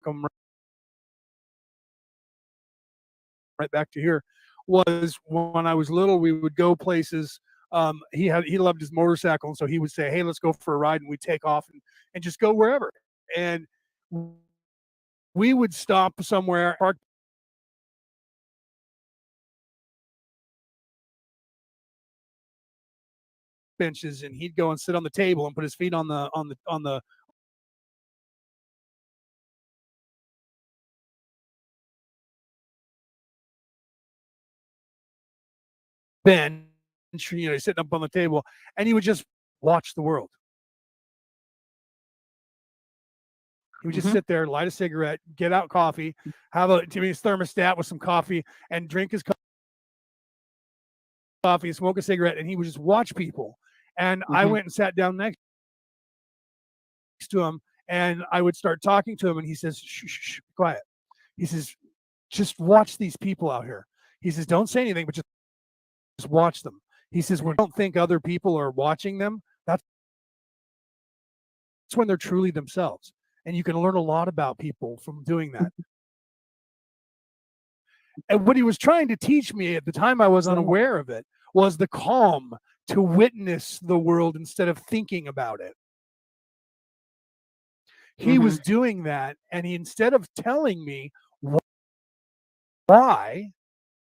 come right back to here, was when I was little, we would go places. He loved his motorcycle, and so he would say, "Hey, let's go for a ride," and we'd take off and just go wherever. And we would stop somewhere, park benches, and he'd go and sit on the table and put his feet on the bench, he's sitting up on the table, and he would just watch the world. He would just Mhm. sit there, light a cigarette, get out coffee, have his thermostat with some coffee, and drink his coffee, smoke a cigarette, and he would just watch people. And I Mhm. went and sat down next to him, and I would start talking to him, and he says, "Shh, shh, shh, quiet." He says, "Just watch these people out here." He says, "Don't say anything, but just watch them." He says, "When they don't think other people are watching them, that's when they're truly themselves. And you can learn a lot about people from doing that." And what he was trying to teach me at the time, I was So unaware of it, was the calm to witness the world instead of thinking about it. He was Mhm. doing that, and instead of telling me why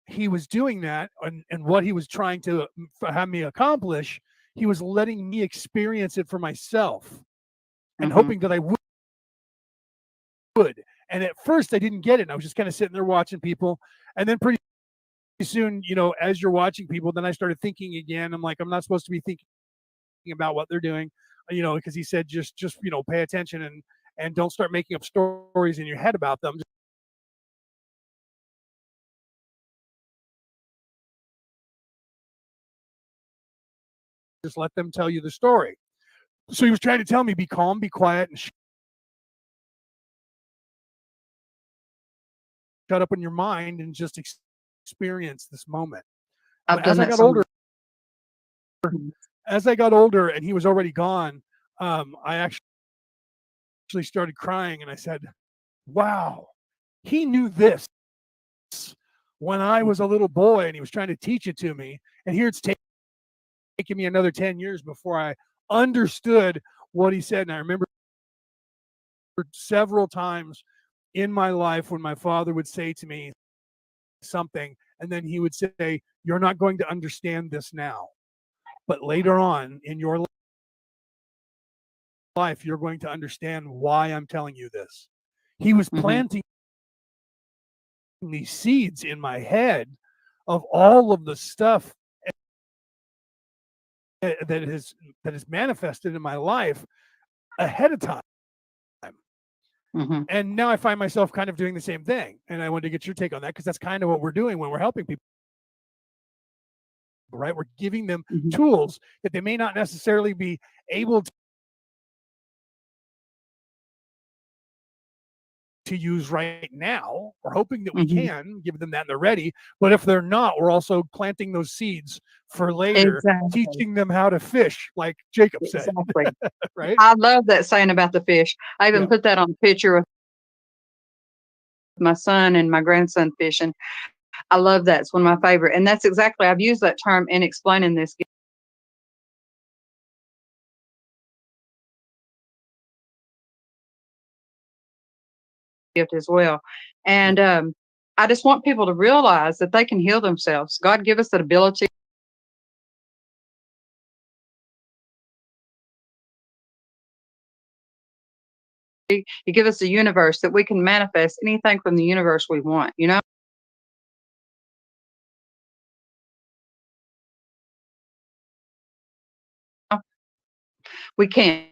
he was doing that, and what he was trying to have me accomplish, he was letting me experience it for myself and Mhm. hoping that I would. And at first, I didn't get it. I was just kind of sitting there watching people, and then pretty soon, as you're watching people, then I started thinking again. I'm like, I'm not supposed to be thinking about what they're doing, because he said just pay attention and don't start making up stories in your head about them. Just let them tell you the story. So he was trying to tell me, be calm, be quiet, and shut up in your mind and just experience this moment. I've As done I that got so older, much. Mhm. and he was already gone, I actually started crying, and I said, "Wow, he knew this when I was a little boy, and he was trying to teach it to me, and here it's taking me another 10 years before I understood what he said." And I remember several times in my life when my father would say to me something, and then he would say, "You're not going to understand this now, but later on in your life, you're going to understand why I'm telling you this." He was Mhm. planting these seeds in my head of all of the stuff that has manifested in my life ahead of time. Mhm. And now I find myself kind of doing the same thing. And I wanted to get your take on that, because that's kind of what we're doing when we're helping people, right? We're giving them Mhm. tools that they may not necessarily be able to use right now. We're hoping that we Mhm. can give them that and they're ready. But if they're not, we're also planting those seeds for later, Exactly. teaching them how to fish, like Jacob said, Exactly. right? I love that saying about the fish. I even Yeah. put that on the picture with my son and my grandson fishing. I love that. It's one of my favorite. And that's exactly, I've used that term in explaining this gift as well. Yeah. And I just want people to realize that they can heal themselves. God give us that ability. He give us the universe that we can manifest anything from the universe we want, you know? We can.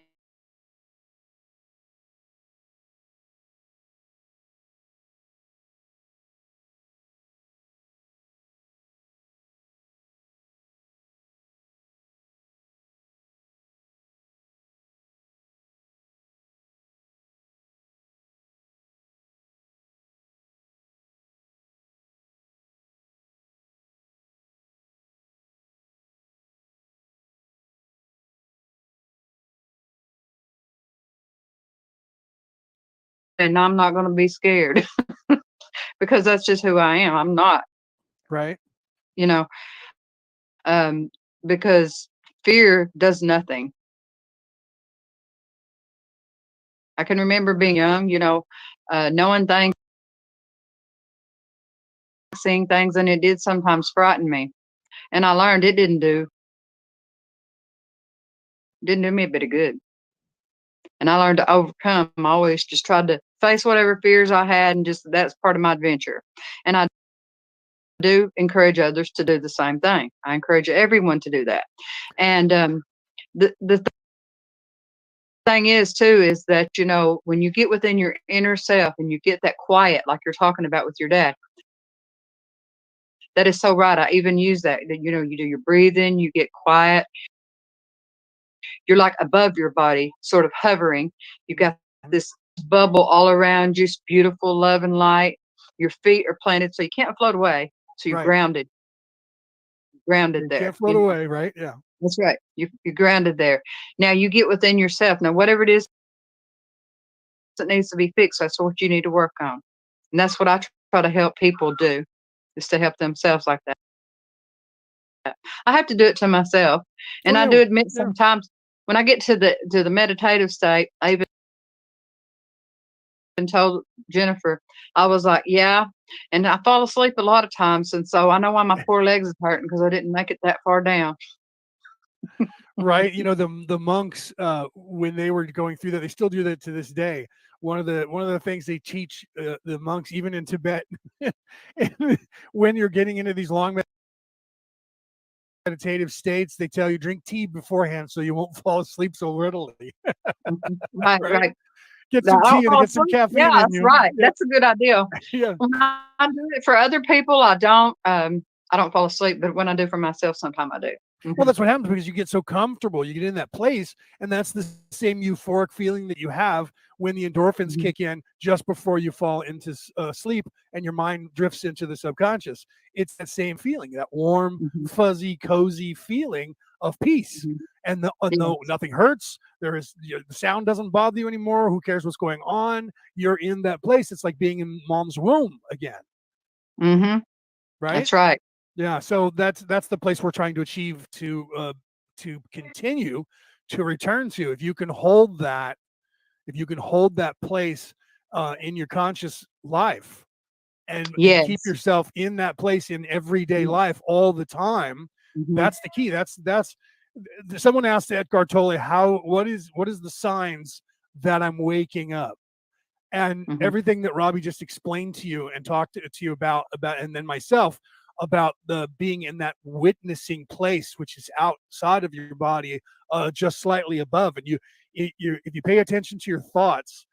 and I'm not going to be scared because that's just who I am. I'm not, Right. you know, because fear does nothing. I can remember being young, knowing things, seeing things, and it did sometimes frighten me. And I learned it didn't do me a bit of good. And I learned to overcome. I always just tried to face whatever fears I had, and just that's part of my adventure. And I do encourage others to do the same thing. I encourage everyone to do that. And the thing is too is that when you get within your inner self and you get that quiet, like you're talking about with your dad, that is so right. I even use that. You do your breathing, you get quiet. You're like above your body, sort of hovering. You got this bubble all around you, just beautiful love and light. Your feet are planted, so you can't float away. So you're Right. grounded You there. can't float away, right? Yeah. That's right. You're grounded there. Now you get within yourself. Now whatever it is that needs to be fixed, that's what you need to work on. And that's what I try to help people do, is to help themselves like that. I have to do it to myself. And Oh, I yeah. do admit Yeah. sometimes when I get to the meditative state, I even told Jennifer, I was like, yeah. And I fall asleep a lot of times. And so I know why my poor legs are hurting, because I didn't make it that far down. Right. The monks, when they were going through that, they still do that to this day. One of the things they teach the monks, even in Tibet, when you're getting into these long meditative states, they tell you drink tea beforehand so you won't fall asleep so readily. Right, Right. right. Get some I don't tea and fall get some asleep. Yeah, caffeine in that's you. right. Yeah. That's a good idea. Yeah. When I do it for other people, I don't. I don't fall asleep, but when I do for myself, sometimes I do. Well, that's what happens because you get so comfortable. You get in that place, and that's the same euphoric feeling that you have when the endorphins Mhm. kick in just before you fall into sleep and your mind drifts into the subconscious. It's that same feeling, that warm, Mhm. fuzzy, cozy feeling of peace. Mhm. And no, Yes. nothing hurts. The sound doesn't bother you anymore. Who cares what's going on? You're in that place. It's like being in mom's womb again, Mhm. right? That's right. Yeah, so that's the place we're trying to achieve to continue to return to. If you can hold that place in your conscious life and keep Yes. yourself in that place in everyday Yes. life all the time, Mhm. that's the key. That's someone asked Edgar Tolle, what is the signs that I'm waking up? And Mhm. everything that Robbie just explained to you and talked to you about, and then myself, about the being in that witnessing place, which is outside of your body, just slightly above. And if you pay attention to your thoughts,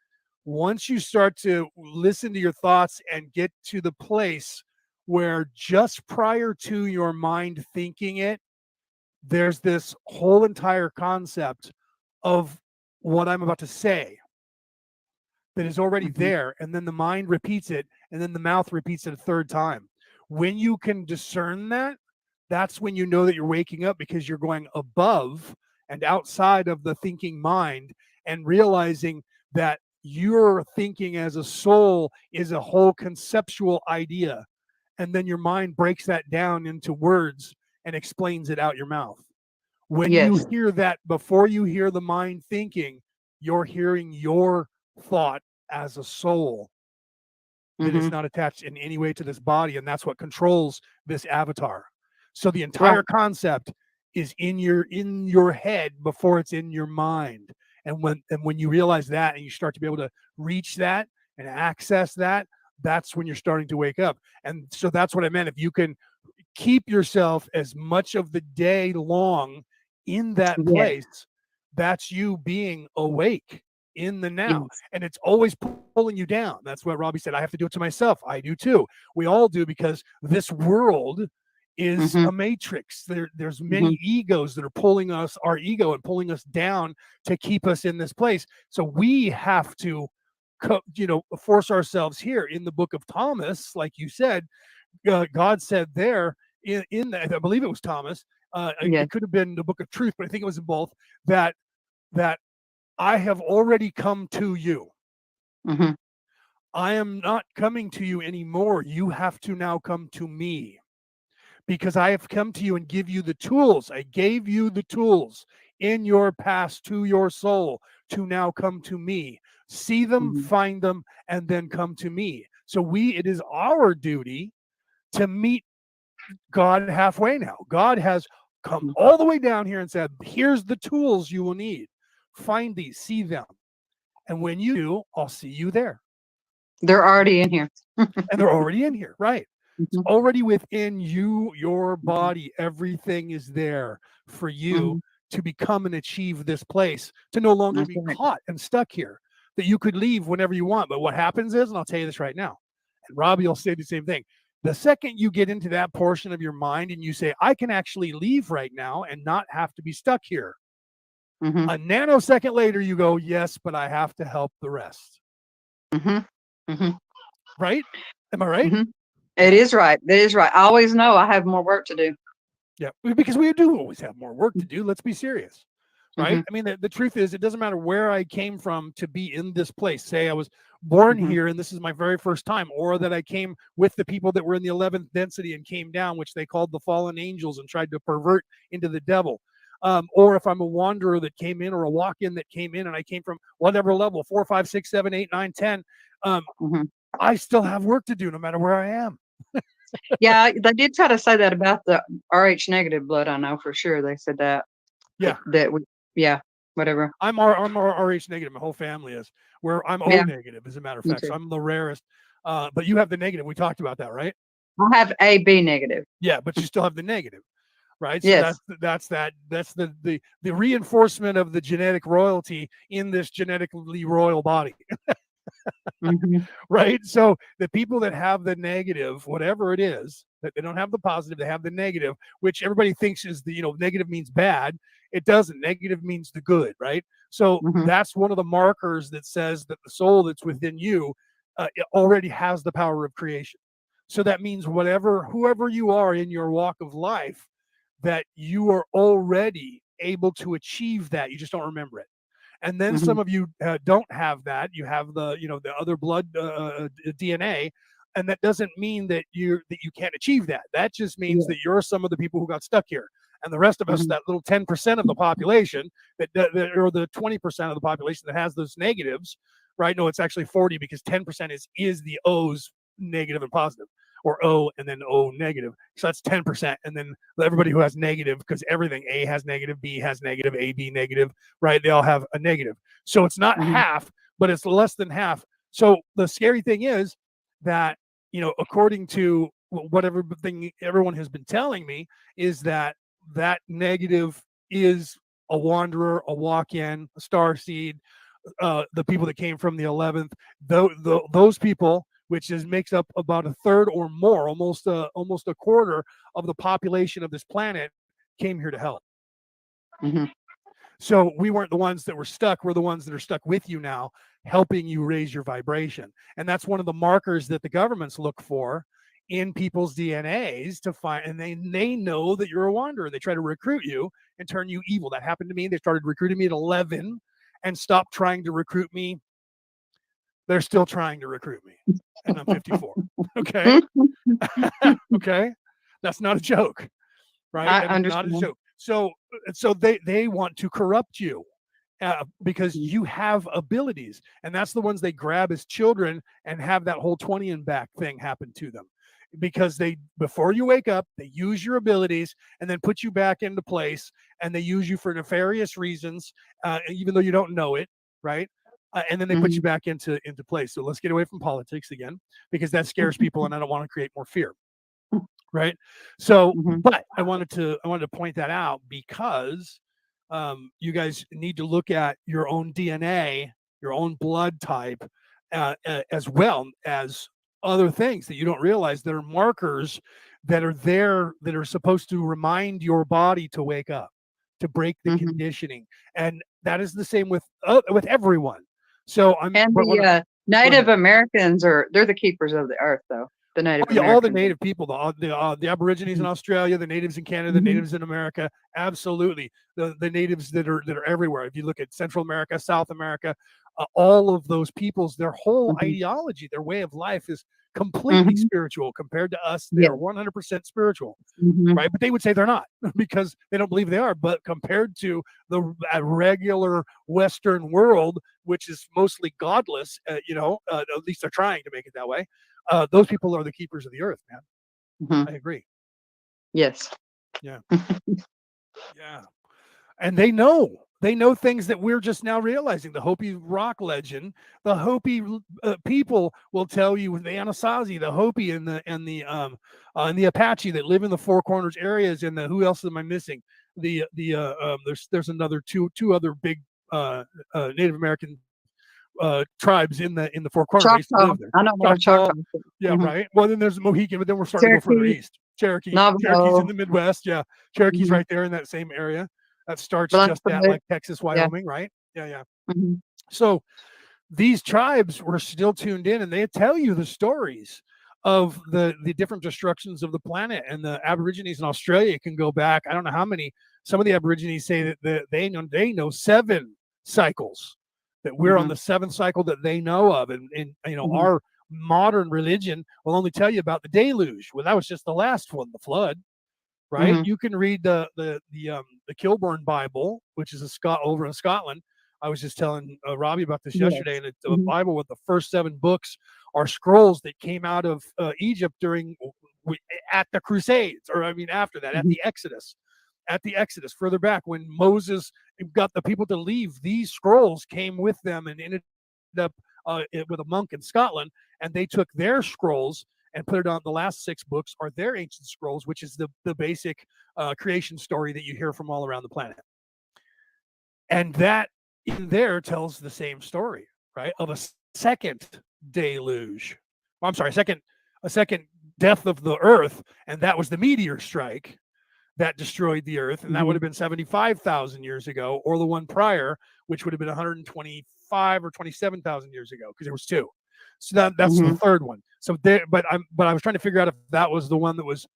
once you start to listen to your thoughts and get to the place where just prior to your mind thinking it, there's this whole entire concept of what I'm about to say that is already Mhm. there, and then the mind repeats it, and then the mouth repeats it a third time. When you can discern that, that's when you know that you're waking up, because you're going above and outside of the thinking mind and realizing that your thinking as a soul is a whole conceptual idea. And then your mind breaks that down into words and explains it out your mouth. When you Yes. hear that before you hear the mind thinking, you're hearing your thought as a soul that is Mhm. not attached in any way to this body, and that's what controls this avatar. So the Right. entire concept is in your head before it's in your mind. And when you realize that and you start to be able to reach that and access that, that's when you're starting to wake up. And so that's what I meant. If you can keep yourself as much of the day long in that Yes. place, that's you being awake in the now. Yes. And it's always pulling you down. That's what Robbie said. I have to do it to myself. I do too. We all do, because this world is Mhm. a matrix. There's Mhm. many egos that are pulling us, our ego, and pulling us down to keep us in this place. So we have to force ourselves here. In the book of Thomas, like you said, God said there, in that, I believe it was Thomas. It Yes. could have been the Book of Truth, but I think it was in both. That I have already come to you. Mhm. I am not coming to you anymore. You have to now come to me, because I have come to you and give you the tools. I gave you the tools in your past to your soul to now come to me. See them, Mhm. find them, and then come to me. So it is our duty to meet God halfway now. God has come Mhm. all the way down here and said, here's the tools you will need. Find these, see them. And when you do, I'll see you there. They're already in here. And they're already in here, right? It's Mhm. already within you, your Mhm. body. Everything is there for you Mhm. to become and achieve this place, to no longer That's be right. caught and stuck here, that you could leave whenever you want. But what happens is, and I'll tell you this right now, and Robbie will say the same thing. The second you get into that portion of your mind and you say, I can actually leave right now and not have to be stuck here, Mhm. a nanosecond later, you go, yes, but I have to help the rest. Mhm. Mhm. Right? Am I right? Mhm. It Yeah. is right. It is right. I always know I have more work to do. Yeah. Because we do always have more work to do. Let's be serious. Right? Mhm. I mean, the truth is, it doesn't matter where I came from to be in this place. Say I was born Mhm. here and this is my very first time, or that I came with the people that were in the 11th density and came down, which they called the fallen angels and tried to pervert into the devil. Or if I'm a wanderer that came in, or a walk in that came in, and I came from whatever level 4, 5, 6, 7, 8, 9, 10, Mhm. I still have work to do no matter where I am. Yeah, they did try to say that about the RH negative blood. I know for sure they said that. Yeah. That we, yeah, whatever. I'm RH negative. My whole family is. Where I'm O Yeah, negative, as a matter of me fact. too. So I'm the rarest. But you have the negative. We talked about that, right? I have AB negative. Yeah, but you still have the negative, right? So Yes. that's the reinforcement of the genetic royalty in this genetically royal body. Mhm. Right? So the people that have the negative, whatever it is, that they don't have the positive, they have the negative, which everybody thinks is negative means bad. It doesn't. Negative means the good, right? So Mhm. that's one of the markers that says that the soul that's within you, it already has the power of creation. So that means whoever you are in your walk of life, that you are already able to achieve that. You just don't remember it. And then some Mhm. of you don't have that. You have the other blood DNA, and that doesn't mean that you can't achieve that. That just means Yeah. that you're some of the people who got stuck here, and the rest of us, Mhm. that little 10% of the population or the 20% of the population that has those negatives, right? No, it's actually 40, because 10% is the O's, negative and positive, or O and then O negative. So that's 10%. And then everybody who has negative, because everything, A has negative, B has negative, A, B negative, right? They all have a negative. So it's not Mhm. half, but it's less than half. So the scary thing is that, according to what everything everyone has been telling me, is that negative is a wanderer, a walk-in, a star seed, the people that came from the 11th, those people, which makes up about a third or more, almost a quarter of the population of this planet, came here to help. Mhm. So we weren't the ones that were stuck. We're the ones that are stuck with you now, helping you raise your vibration. And that's one of the markers that the governments look for in people's DNAs to find, and they know that you're a wanderer. They try to recruit you and turn you evil. That happened to me. They started recruiting me at 11 and stopped trying to recruit me. They're still trying to recruit me. And I'm 54. Okay. Okay. That's not a joke, right? I That is not a understand. joke. So they want to corrupt you, because Mhm. you have abilities, and that's the ones they grab as children and have that whole 20 and back thing happen to them, because they, before you wake up, they use your abilities and then put you back into place, and they use you for nefarious reasons, even though you don't know it, right? And then they put you Mhm. back into place. So let's get away from politics again, because that scares people and I don't want to create more fear, right? So, Mhm. but I wanted to point that out, because you guys need to look at your own DNA, your own blood type, as well as other things that you don't realize, that are markers that are there, that are supposed to remind your body to wake up, to break the Mhm. conditioning. And that is the same with everyone. So And but the go Native ahead. Americans they're the keepers of the earth, though. the Native Yeah, all the Americans. native people, the Aborigines in Mhm. Australia, the natives in Canada, the Mhm. natives in America, absolutely. The natives that are everywhere. If you look at Central America, South America, all of those peoples, their whole Mhm. ideology, their way of life is completely Mhm. spiritual compared to us. They Yeah. are 100% spiritual, Mhm. right? But they would say they're not because they don't believe they are. But compared to the regular Western world, which is mostly godless, at least they're trying to make it that way. Those people are the keepers of the earth, man. Mhm. I agree. Yes. Yeah, yeah. And they know things that we're just now realizing. The Hopi rock legend, the Hopi people will tell you, the Anasazi, the Hopi, and the Apache that live in the Four Corners areas, and who else am I missing? There's another two other big Native American tribes in the Four Corners. I used to Choctaw. live there. I know what a Choctaw, Choctaw is. yeah, Mhm. right. Well, then there's Mohican, but then we're starting to go further Cherokee, east. Cherokee's in Navajo. the Midwest. Yeah, Cherokee's Mhm. right there in that same area. That starts just at Blackfoot. like Texas, Yeah. Wyoming, right? Yeah, yeah. Mhm. So these tribes were still tuned in, and they tell you the stories of the different destructions of the planet. And the Aborigines in Australia can go back. I don't know how many. Some of the Aborigines say that they know 7 cycles. That we're on Mhm. the 7th cycle that they know of, and Mhm. our modern religion will only tell you about the deluge. Well, that was just the last one, the flood, right? Mhm. You can read the Kilburn Bible, which is over in Scotland. I was just telling Robbie about this yesterday, Yes. and it's a Mhm. Bible with the first 7 books are scrolls that came out of Egypt at the Crusades, or I mean after that, at Mhm. the Exodus. At the Exodus, further back, when Moses got the people to leave, these scrolls came with them and ended up with a monk in Scotland, and they took their scrolls and put it on. The last 6 books are their ancient scrolls, which is the basic creation story that you hear from all around the planet. And that in there tells the same story, right? Of a second deluge. Well, I'm sorry, a second death of the earth, and that was the meteor strike that destroyed the earth, and that would Mhm. have been 75,000 years ago, or the one prior, which would have been 125 or 27,000 years ago, because there was 2. So that's the Mhm. third one. So there, but I was trying to figure out if that was the one that was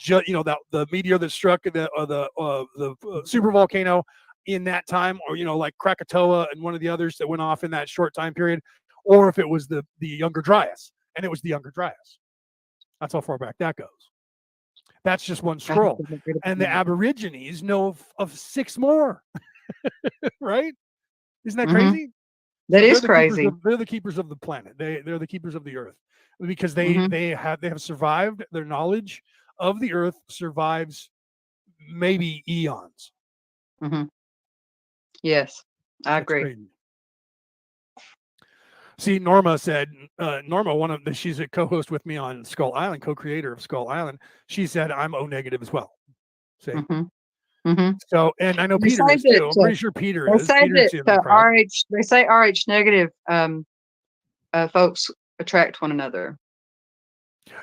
that the meteor that struck the super volcano in that time, or like Krakatoa and one of the others that went off in that short time period, or if it was the Younger Dryas, and it was the Younger Dryas. That's how far back that goes. That's just one I have scroll, to look it up and the again. Aborigines know of 6 more, right? Isn't that Mhm. crazy? That So they're is the keepers crazy. of they're the keepers of the planet. They're the keepers of the earth because they Mhm. they have they have survived. Their knowledge of the earth survives maybe eons. Mhm. Yes, I That's agree. crazy. See, Norma said, Norma, she's a co-host with me on Skull Island, co-creator of Skull Island. She said I'm O negative as well. See, Mhm. Mhm. so and I know They Peter say is too. I'm that pretty sure Peter they is. say Peter's that in the crowd. RH. They say RH negative folks attract one another.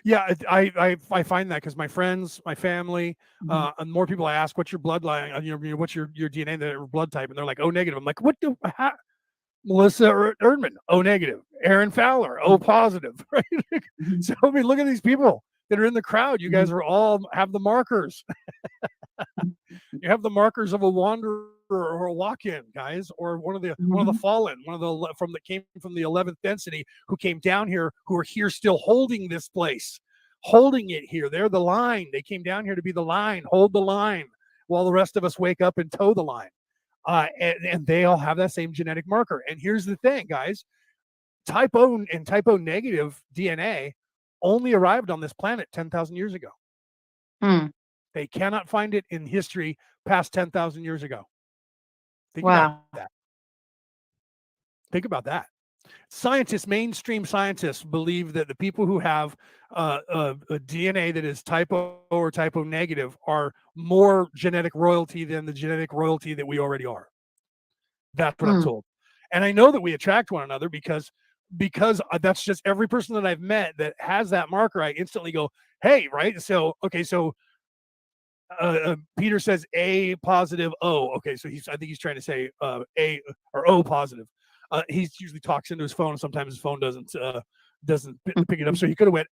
Yeah, I find that because my friends, my family, Mhm. and more people I ask, "What's your bloodline? What's your DNA, their blood type?" And they're like, "O negative." I'm like, "What the? How? Melissa Erdman, O negative. Aaron Fowler, O Mhm. positive." Right? Mhm. So I mean, look at these people that are in the crowd. You guys Mhm. are all have the markers. You have the markers of a wanderer or a walk-in, guys, or one of the Mhm. fallen, one of the from that came from the 11th density, who came down here, who are here still holding this place, holding it here. They're the line. They came down here to be the line, hold the line, while the rest of us wake up and toe the line. And they all have that same genetic marker. And here's the thing, guys: type O and type O negative DNA only arrived on this planet 10,000 years ago. Hmm. They cannot find it in history past 10,000 years ago. Think about Wow. that. Think about that. Scientists, mainstream scientists, believe that the people who have a DNA that is type O or type O negative are more genetic royalty than the genetic royalty that we already are. That's what I'm Hmm. told. And I know that we attract one another because that's just every person that I've met that has that marker. I instantly go, hey, right? So okay, so Peter says A positive O. Okay, so I think he's trying to say A or O positive. He usually talks into his phone. Sometimes his phone doesn't pick it up. So he could have went.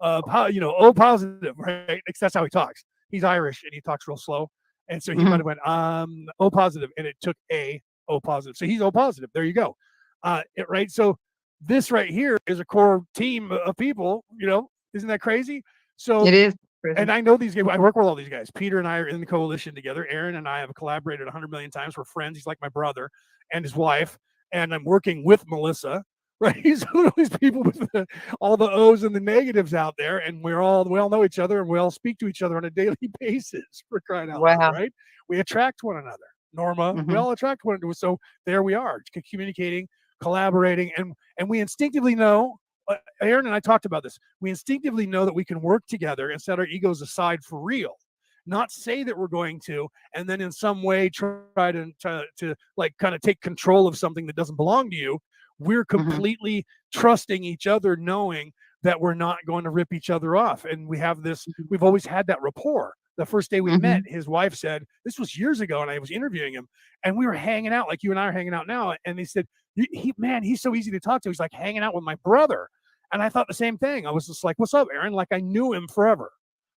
O positive, right? Because that's how he talks. He's Irish and he talks real slow. And so he might have went, O positive, and it took O positive. So he's O positive. There you go. Right. So this right here is a core team of people, isn't that crazy? So It is. and I know these guys. I work with all these guys. Peter and I are in the coalition together. Aaron and I have collaborated 100 million times. We're friends. He's like my brother and his wife. And I'm working with Melissa. Right? He's one of these people with all the O's and the negatives out there, and we all know each other, and we all speak to each other on a daily basis. For crying out loud, right? We attract one another. Norma, we all attract one another. So there we are, communicating, collaborating, and we instinctively know. Aaron and I talked about this. We instinctively know that we can work together and set our egos aside for real, not say that we're going to, and then in some way try to like kind of take control of something that doesn't belong to you. We're completely trusting each other, knowing that we're not going to rip each other off. And we have this, we've always had that rapport. The first day we met, his wife said, this was years ago, and I was interviewing him, and we were hanging out like you and I are hanging out now. And they said, he's so easy to talk to. He's like hanging out with my brother. And I thought the same thing. I was just like, what's up, Aaron? Like I knew him forever.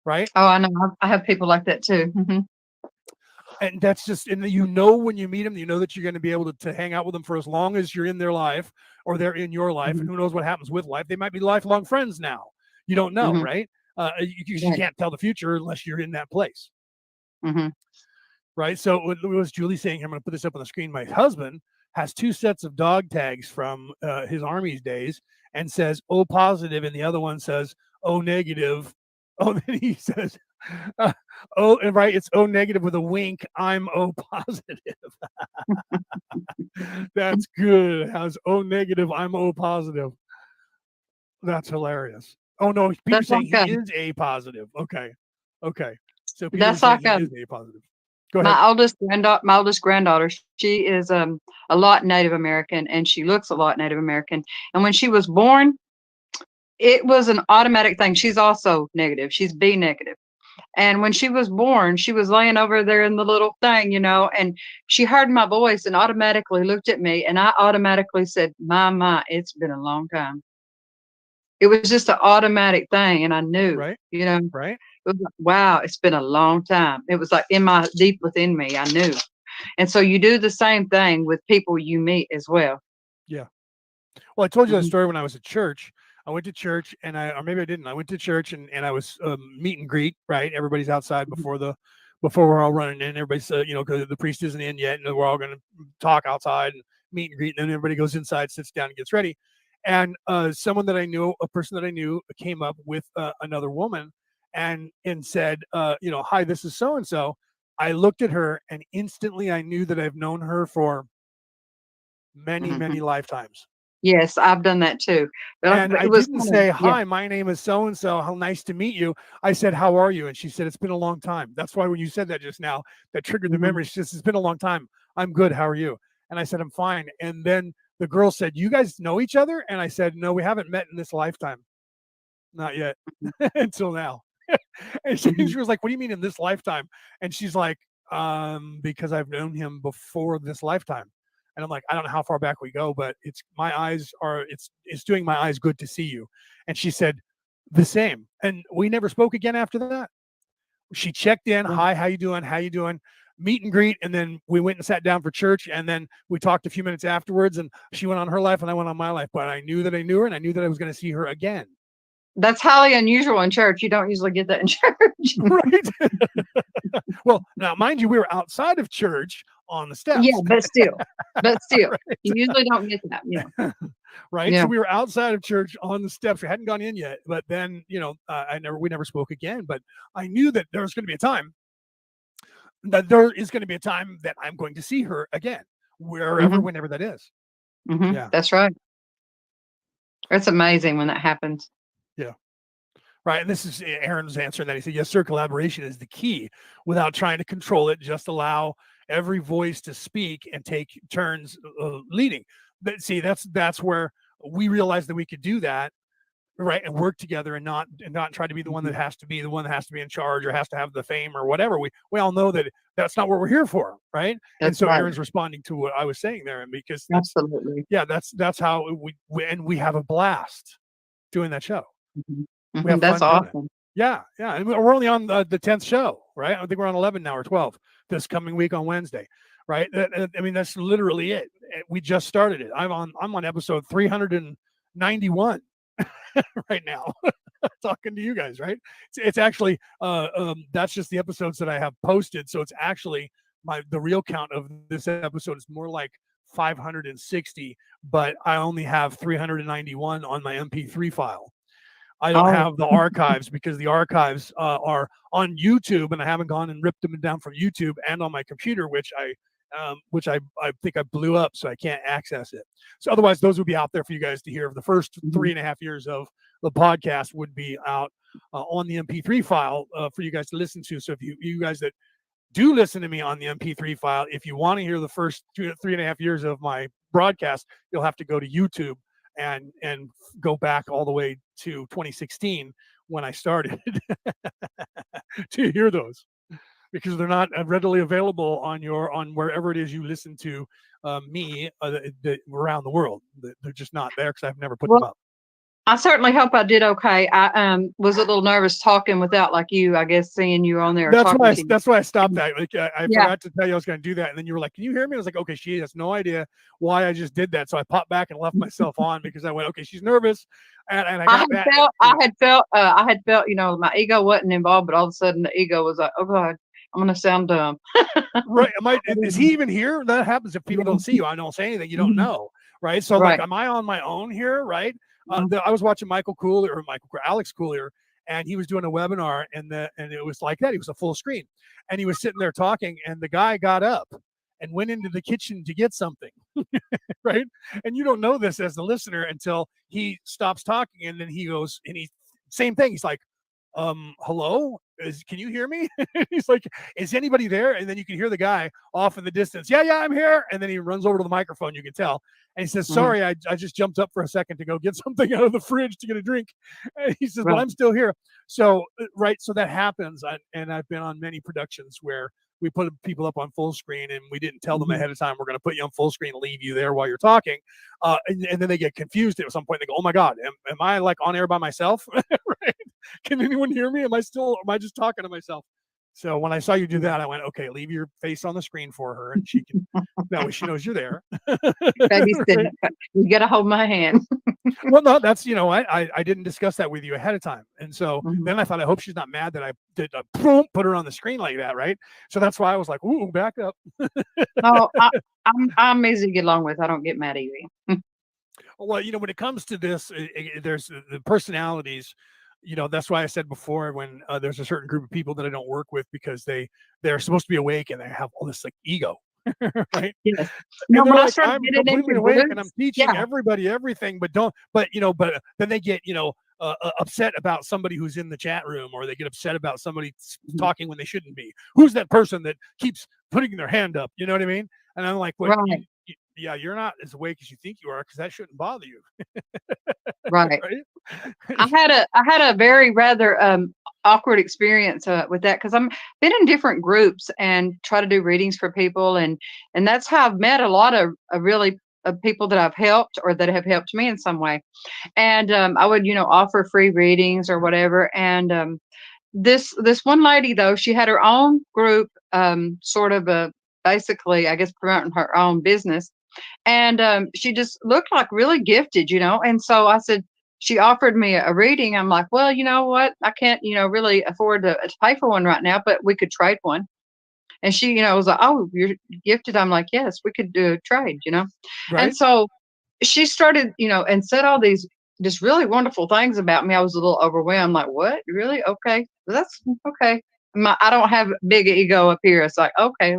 Right. Oh, I know. I have people like that too. And that's just, and when you meet them, that you're going to be able to hang out with them for as long as you're in their life or they're in your life. And who knows what happens with life. They might be lifelong friends now. You don't know, right? You can't tell the future unless you're in that place. Right. So what was Julie saying? I'm going to put this up on the screen. My husband has 2 sets of dog tags from his Army's days and says O positive, and the other one says O negative. Oh, then he says, right, it's O negative with a wink. I'm O positive. That's good. How's O negative? I'm O positive. That's hilarious. Oh no, Peter's saying he is A positive. Okay. So Peter's saying he is A positive. Go ahead. My oldest granddaughter, she is a lot Native American, and she looks a lot Native American. And when she was born, it was an automatic thing. She's also negative. She's B negative. And when she was born, she was laying over there in the little thing, and she heard my voice and automatically looked at me, and I automatically said, my, it's been a long time. It was just an automatic thing, and I knew, right. It was like, wow, it's been a long time. It was like deep within me, I knew. And so you do the same thing with people you meet as well. Yeah. Well, I told you that story when I was at church. I went to church or maybe I didn't. I went to church and I was meet and greet, right? Everybody's outside before we're all running in. Everybody's, because the priest isn't in yet, and we're all going to talk outside and meet and greet. And then everybody goes inside, sits down, and gets ready. And a person that I knew, came up with another woman and said, hi, this is so and so. I looked at her and instantly I knew that I've known her for many, many lifetimes. Yes, I've done that too. And I didn't say, hi, my name is so-and-so. How nice to meet you. I said, how are you? And she said, it's been a long time. That's why when you said that just now, that triggered the memory. She says, it's been a long time. I'm good. How are you? And I said, I'm fine. And then the girl said, you guys know each other? And I said, no, we haven't met in this lifetime. Not yet. Until now. And she was like, what do you mean in this lifetime? And she's like, because I've known him before this lifetime. And I'm like, I don't know how far back we go, but it's doing my eyes good to see you. And she said the same. And we never spoke again after that. She checked in. Hi, how you doing? How you doing? Meet and greet. And then we went and sat down for church. And then we talked a few minutes afterwards, and she went on her life and I went on my life. But I knew that I knew her, and I knew that I was going to see her again. That's highly unusual in church. You don't usually get that in church. Right. Well, now, mind you, we were outside of church on the steps. Yeah, but still, Right. You usually don't get that. Yeah. Right. Yeah. So we were outside of church on the steps. We hadn't gone in yet, but then, we never spoke again, but I knew that there was going to be a time that I'm going to see her again, wherever, whenever that is. Yeah, that's right. It's amazing when that happens. Yeah. Right. And this is Aaron's answer that he said, yes, sir. Collaboration is the key without trying to control it. Just allow every voice to speak and take turns leading. But see, that's where we realized that we could do that. Right. And work together and not try to be the one that has to be in charge or has to have the fame or whatever. We all know that that's not what we're here for. Right. And so Aaron's responding to what I was saying there. And because absolutely. Yeah. That's how we have a blast doing that show. We have That's fun doing it. awesome. Yeah, yeah, and we're only on the 10th show, right? I think we're on 11 now or 12 this coming week on Wednesday, right? I mean, that's literally it. We just started it. I'm on episode 391 right now, talking to you guys, right? It's actually that's just the episodes that I have posted, so it's actually the real count of this episode is more like 560, but I only have 391 on my MP3 file. I don't Oh, have the archives because the archives are on YouTube, and I haven't gone and ripped them down from YouTube and on my computer, which I think I blew up, so I can't access it. So otherwise, those would be out there for you guys to hear. The first 3.5 years of the podcast would be out on the MP3 file for you guys to listen to. So if you guys that do listen to me on the MP3 file, if you want to hear the first 3.5 years of my broadcast, you'll have to go to YouTube and go back all the way to 2016 when I started to hear those, because they're not readily available on wherever it is you listen to me around the world. They're just not there because I've never put them well, up. I certainly hope I did okay. I was a little nervous talking without, like you, I guess, seeing you on there or talking to you. That's why I stopped that. Like I Yeah. forgot to tell you I was going to do that, and then you were like, "Can you hear me?" I was like, "Okay." She has no idea why I just did that, so I popped back and left myself on because I went, "Okay, she's nervous," and I got that. I had felt, my ego wasn't involved, but all of a sudden the ego was like, oh God, I'm going to sound dumb. Right? Is he even here? That happens if people don't see you. I don't say anything. You don't know, right? So Right. like, am I on my own here? Right? I was watching Alex Coolier, and he was doing a webinar, and it was like that. He was a full screen, and he was sitting there talking, and the guy got up and went into the kitchen to get something, right? And you don't know this as the listener until he stops talking, and then he goes, and same thing. He's like, hello, can you hear me? He's like, is anybody there? And then you can hear the guy off in the distance, yeah, I'm here. And then he runs over to the microphone, you can tell, and he says, sorry, I just jumped up for a second to go get something out of the fridge to get a drink. And he says, but I'm still here. So right, so that happens. And I've been on many productions where we put people up on full screen, and we didn't tell them ahead of time we're going to put you on full screen and leave you there while you're talking, and then they get confused at some point. They go, oh my God, am I like on air by myself? Right? Can anyone hear me? Am I just talking to myself? So when I saw you do that, I went, okay, leave your face on the screen for her, and she can, that way she knows you're there. Baby said, you got to hold my hand. Well, no, that's, I didn't discuss that with you ahead of time. And so then I thought, I hope she's not mad that I did put her on the screen like that, right? So that's why I was like, ooh, back up. No, I'm easy to get along with. I don't get mad easy. Well, when it comes to this, there's the personalities. That's why I said before, when there's a certain group of people that I don't work with because they're supposed to be awake and they have all this like ego, right? Yes. And they're when I like, started I'm getting completely into awake groups, and I'm teaching everybody everything, but then they get, upset about somebody who's in the chat room, or they get upset about somebody talking when they shouldn't be. Who's that person that keeps putting their hand up? You know what I mean? And I'm like, well, right. Yeah, you're not as awake as you think you are, because that shouldn't bother you. Right. Right? I had a very rather awkward experience with that, because I'm been in different groups and try to do readings for people, and that's how I've met a lot of really people that I've helped or that have helped me in some way. And I would offer free readings or whatever. And this one lady, though, she had her own group, sort of basically, I guess, promoting her own business. And she just looked like really gifted, and so I said, she offered me a reading. I'm like, well, you know what, I can't really afford to pay for one right now, but we could trade one. And she was like, oh, you're gifted. I'm like, yes, we could do a trade. Right? And so she started and said all these just really wonderful things about me. I was a little overwhelmed, like, what, really? Okay, that's okay. I don't have big ego up here. It's like, okay,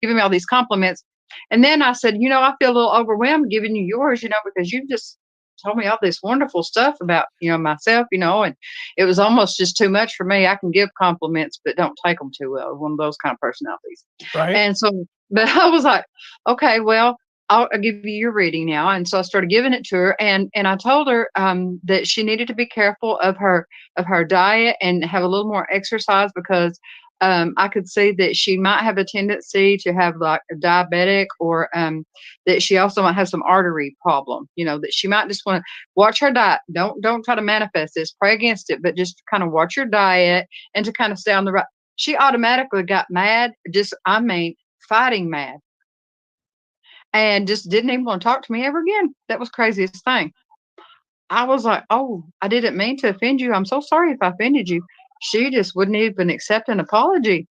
giving me all these compliments. And then I said, I feel a little overwhelmed giving you yours, because you just told me all this wonderful stuff about, myself, and it was almost just too much for me. I can give compliments, but don't take them too well. One of those kind of personalities. Right. And so, but I was like, okay, well, I'll give you your reading now. And so I started giving it to her, and I told her that she needed to be careful of her diet and have a little more exercise, because I could see that she might have a tendency to have like a diabetic, or that she also might have some artery problem. That she might just want to watch her diet. Don't try to manifest this, pray against it, but just kind of watch your diet and to kind of stay on the right. She automatically got mad, fighting mad, and just didn't even want to talk to me ever again. That was craziest thing. I was like, "Oh, I didn't mean to offend you. I'm so sorry if I offended you." She just wouldn't even accept an apology.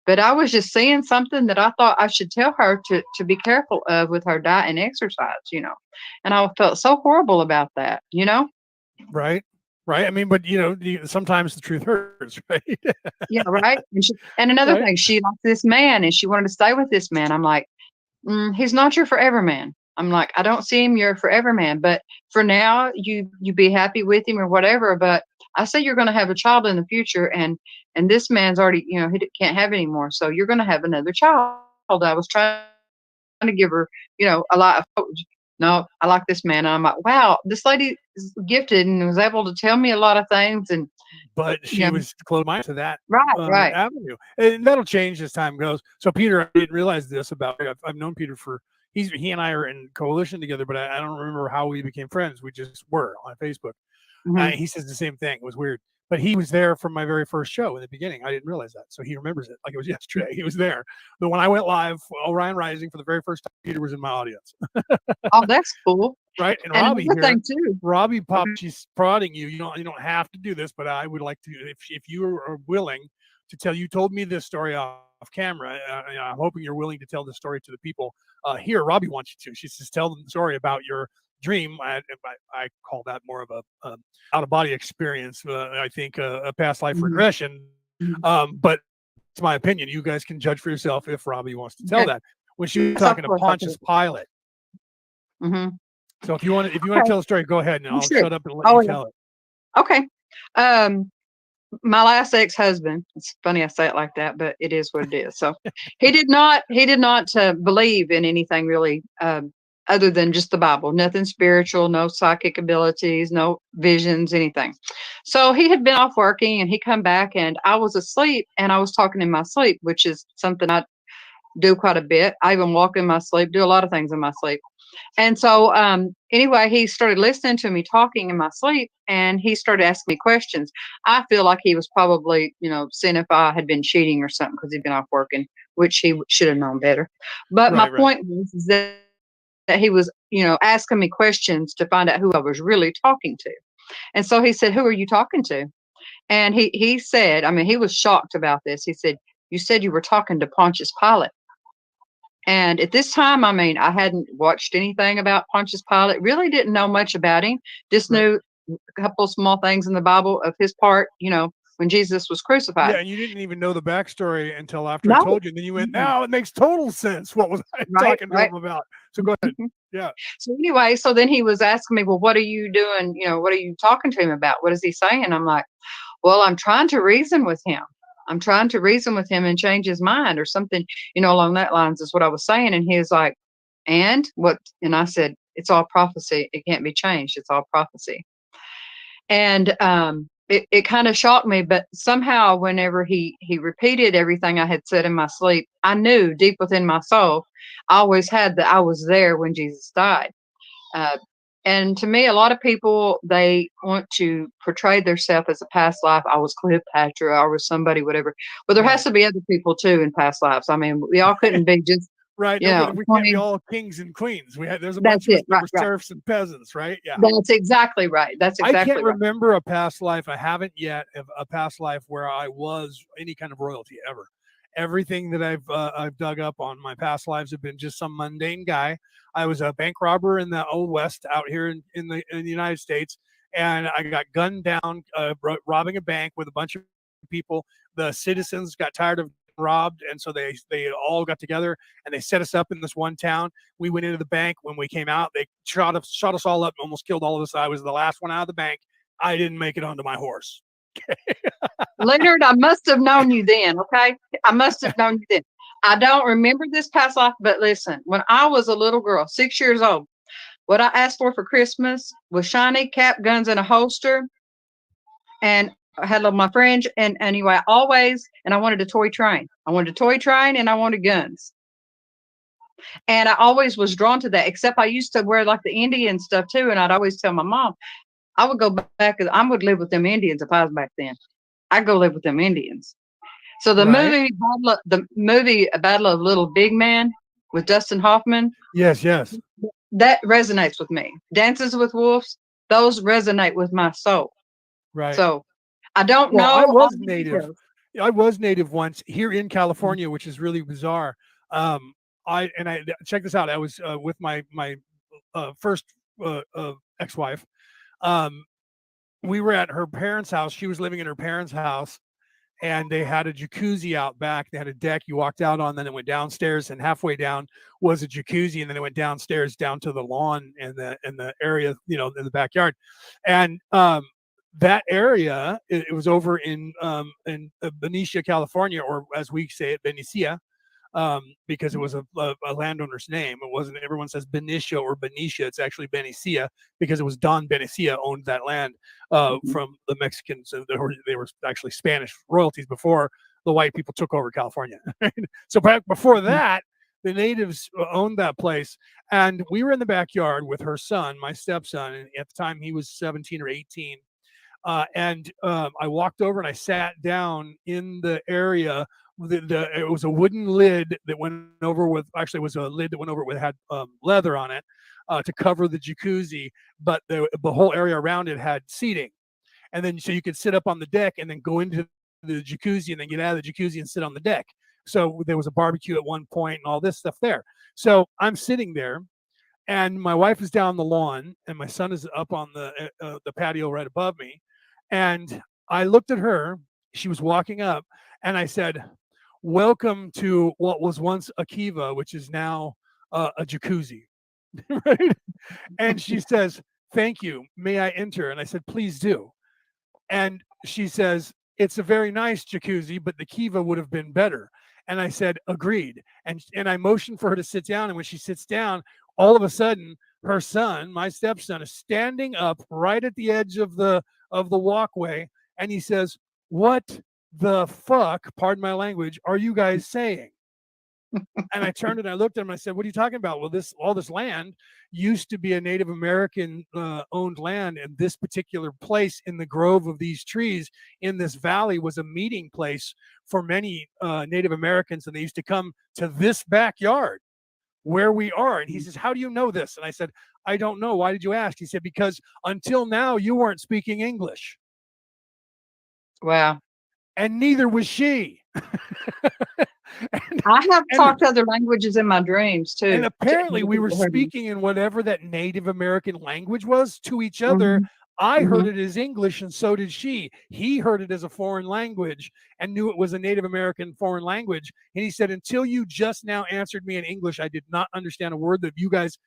But I was just seeing something that I thought I should tell her to be careful of with her diet and exercise. And I felt so horrible about that. Right. Right. I mean, but sometimes the truth hurts, right? Yeah, right. And another Right. thing, she liked this man and she wanted to stay with this man. I'm like, he's not your forever man. I'm like, I don't see him your forever man, but for now, you be happy with him or whatever. But I say you're going to have a child in the future, and this man's already, can't have anymore. So you're going to have another child. I was trying to give her, a lot of hope. No, I like this man. And I'm like, wow, this lady is gifted and was able to tell me a lot of things, and But you she know, was close-minded to that right. avenue, and that'll change as time goes. So Peter, I didn't realize this about. I've known Peter for he and I are in coalition together, but I don't remember how we became friends. We just were on Facebook. Hmm. He says the same thing. It was weird, but he was there from my very first show in the beginning. I didn't realize that, so he remembers it like it was yesterday. He was there. But when I went live, Orion Rising for the very first time, Peter was in my audience. Oh, that's cool. Right, and And Robbie another here, thing too. Robbie Pop, Okay. she's prodding you. You don't have to do this, but I would like to, if you are willing to tell. You told me this story off camera. I'm hoping you're willing to tell the story to the people here. Robbie wants you to. She says, tell them the story about your dream. I call that more of a out of body experience. I think a past life Mhm. regression. Mhm. But it's my opinion. You guys can judge for yourself if Robbie wants to tell Okay. that. When she was Yes, of talking to course I Pontius could. Pilate. Mhm. So if you want to Okay. tell the story, go ahead, and Oh, I'll sure. shut up and let you Oh, yeah. tell it. Okay. Um, my last ex-husband, it's funny I say it like that, but it is what it is. So he did not believe in anything really, other than just the Bible, nothing spiritual, no psychic abilities, no visions, anything. So he had been off working and he come back and I was asleep and I was talking in my sleep, which is something I do quite a bit. I even walk in my sleep, do a lot of things in my sleep. And so, anyway, he started listening to me talking in my sleep and he started asking me questions. I feel like he was probably, seeing if I had been cheating or something because he'd been off working, which he should have known better. But my Right, right, point was is that he was, asking me questions to find out who I was really talking to. And so he said, "Who are you talking to?" And he said, I mean, he was shocked about this. He said, "You said you were talking to Pontius Pilate." And at this time, I mean, I hadn't watched anything about Pontius Pilate, really didn't know much about him, just right. knew a couple of small things in the Bible of his part, when Jesus was crucified. Yeah, and you didn't even know the backstory until after I No. told you, and then you went, Mhm. "Now it makes total sense. What was I Right, talking to right. him about?" So go ahead. Mhm. Yeah, So anyway, so then he was asking me, "Well, what are you doing? What are you talking to him about? What is he saying?" I'm like, "Well, I'm trying to reason with him. I'm trying to reason with him and change his mind or something, along that lines is what I was saying." And he was like, "And what?" And I said, "It's all prophecy. It can't be changed. It's all prophecy." And it kind of shocked me, but somehow whenever he repeated everything I had said in my sleep, I knew deep within my soul, I always had that I was there when Jesus died. Uh, and to me, a lot of people they want to portray themselves as a past life. I was Cleopatra, I was somebody, whatever. But there has right, to be other people too in past lives. I mean, we all couldn't be just right. you Nobody, know we can't be 20. all kings and queens. There's a That's bunch of us it. that Right, were right. serfs and peasants, right? Yeah. That's exactly right. That's I can't exactly right. remember a past life. I haven't yet of a past life where I was any kind of royalty ever. Everything that I've dug up on my past lives have been just some mundane guy. I was a bank robber in the old west out here in the United States, and I got gunned down robbing a bank with a bunch of people. The citizens got tired of robbed, and so they all got together and they set us up in this one town. We went into the bank. When we came out, they shot us all up, and almost killed all of us. I was the last one out of the bank. I didn't make it onto my horse. Leonard, I must have known you then, okay? I must have known you then. I don't remember this past life, but listen, when I was a little girl, 6 years old, what I asked for Christmas was shiny cap, guns, and a holster. And I had my fringe, and anyway, always, and I wanted a toy train. I wanted a toy train, and I wanted guns. And I always was drawn to that. Except I used to wear like the Indian stuff too, and I'd always tell my mom I would go back. I would live with them Indians if I was back then. I'd go live with them Indians. So Right. The movie Battle of Little Big Man with Dustin Hoffman, Yes, yes. that resonates with me. Dances with Wolves, those resonate with my soul. Right. So I don't Well, I know all was the native. details. I was native once here in California, which is really bizarre. Um, I check this out. I was with my first ex-wife. Um, we were at her parents' house. She was living in her parents' house, and they had a jacuzzi out back. They had a deck you walked out on, then it went downstairs, and halfway down was a jacuzzi, and then it went downstairs down to the lawn and the area, in the backyard. And that area, it was over in Benicia, California, or as we say it, Benicia, because it was a landowner's name. It wasn't, everyone says Benicia or Benicia. It's actually Benicia because it was Don Benicia owned that land Mhm. from the Mexicans. They were actually Spanish royalties before the white people took over California. So back before Mhm. that, the natives owned that place. And we were in the backyard with her son, my stepson. And at the time, he was 17 or 18. And I walked over and I sat down in the area. It was a wooden lid that went over with, actually, it was a lid that went over with, had leather on it to cover the jacuzzi, but the whole area around it had seating. And then so you could sit up on the deck and then go into the jacuzzi and then get out of the jacuzzi and sit on the deck. So there was a barbecue at one point and all this stuff there. So I'm sitting there and my wife is down the lawn and my son is up on the patio right above me. And I looked at her, she was walking up, and I said, welcome to what was once a kiva, which is now a jacuzzi. Right. And she says, thank you, may I enter? And I said, please do. And she says, it's a very nice jacuzzi, but the kiva would have been better. And I said, agreed. And I motioned for her to sit down. And when she sits down, all of a sudden, her son, my stepson, is standing up right at the edge of the walkway, and he says, "What the fuck? Pardon my language. Are you guys saying?" And I turned and I looked at him and I said, "What are you talking about?" Well, all this land used to be a Native American owned land, and this particular place in the grove of these trees in this valley was a meeting place for many Native Americans, and they used to come to this backyard where we are. And he says, "How do you know this?" And I said, "I don't know. Why did you ask?" He said, "Because until now you weren't speaking English, Wow. and neither was she." and, I have and talked other languages in my dreams and too, to apparently other we were people heard me. speaking in whatever that Native American language was to each other. Mhm, I heard mhm, it as English, and so did she. He heard it as a foreign language and knew it was a Native American foreign language. And he said, "Until you just now answered me in English, I did not understand a word that you guys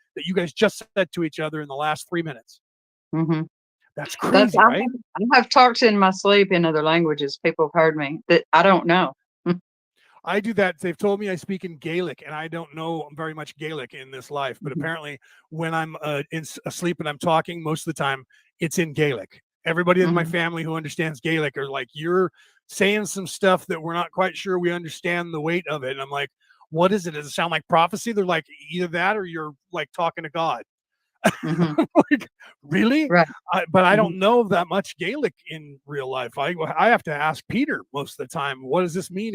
just said to each other in the last 3 minutes." mhm. That's That's crazy, right? I have talked in my sleep in other languages. People have heard me that I don't know. I do that. They've told me I speak in Gaelic, and I don't know very much Gaelic in this life. But Mhm, apparently, when I'm asleep and I'm talking, most of the time it's in Gaelic. Everybody in my mhm, family who understands Gaelic are like, "You're saying some stuff that we're not quite sure we understand the weight of it." And I'm like, "What is it? Does it sound like prophecy?" They're like, "Either that or you're like talking to God." mhm. Like, really? Right. But I Mhm, don't know that much Gaelic in real life. I have to ask Peter most of the time. What does this mean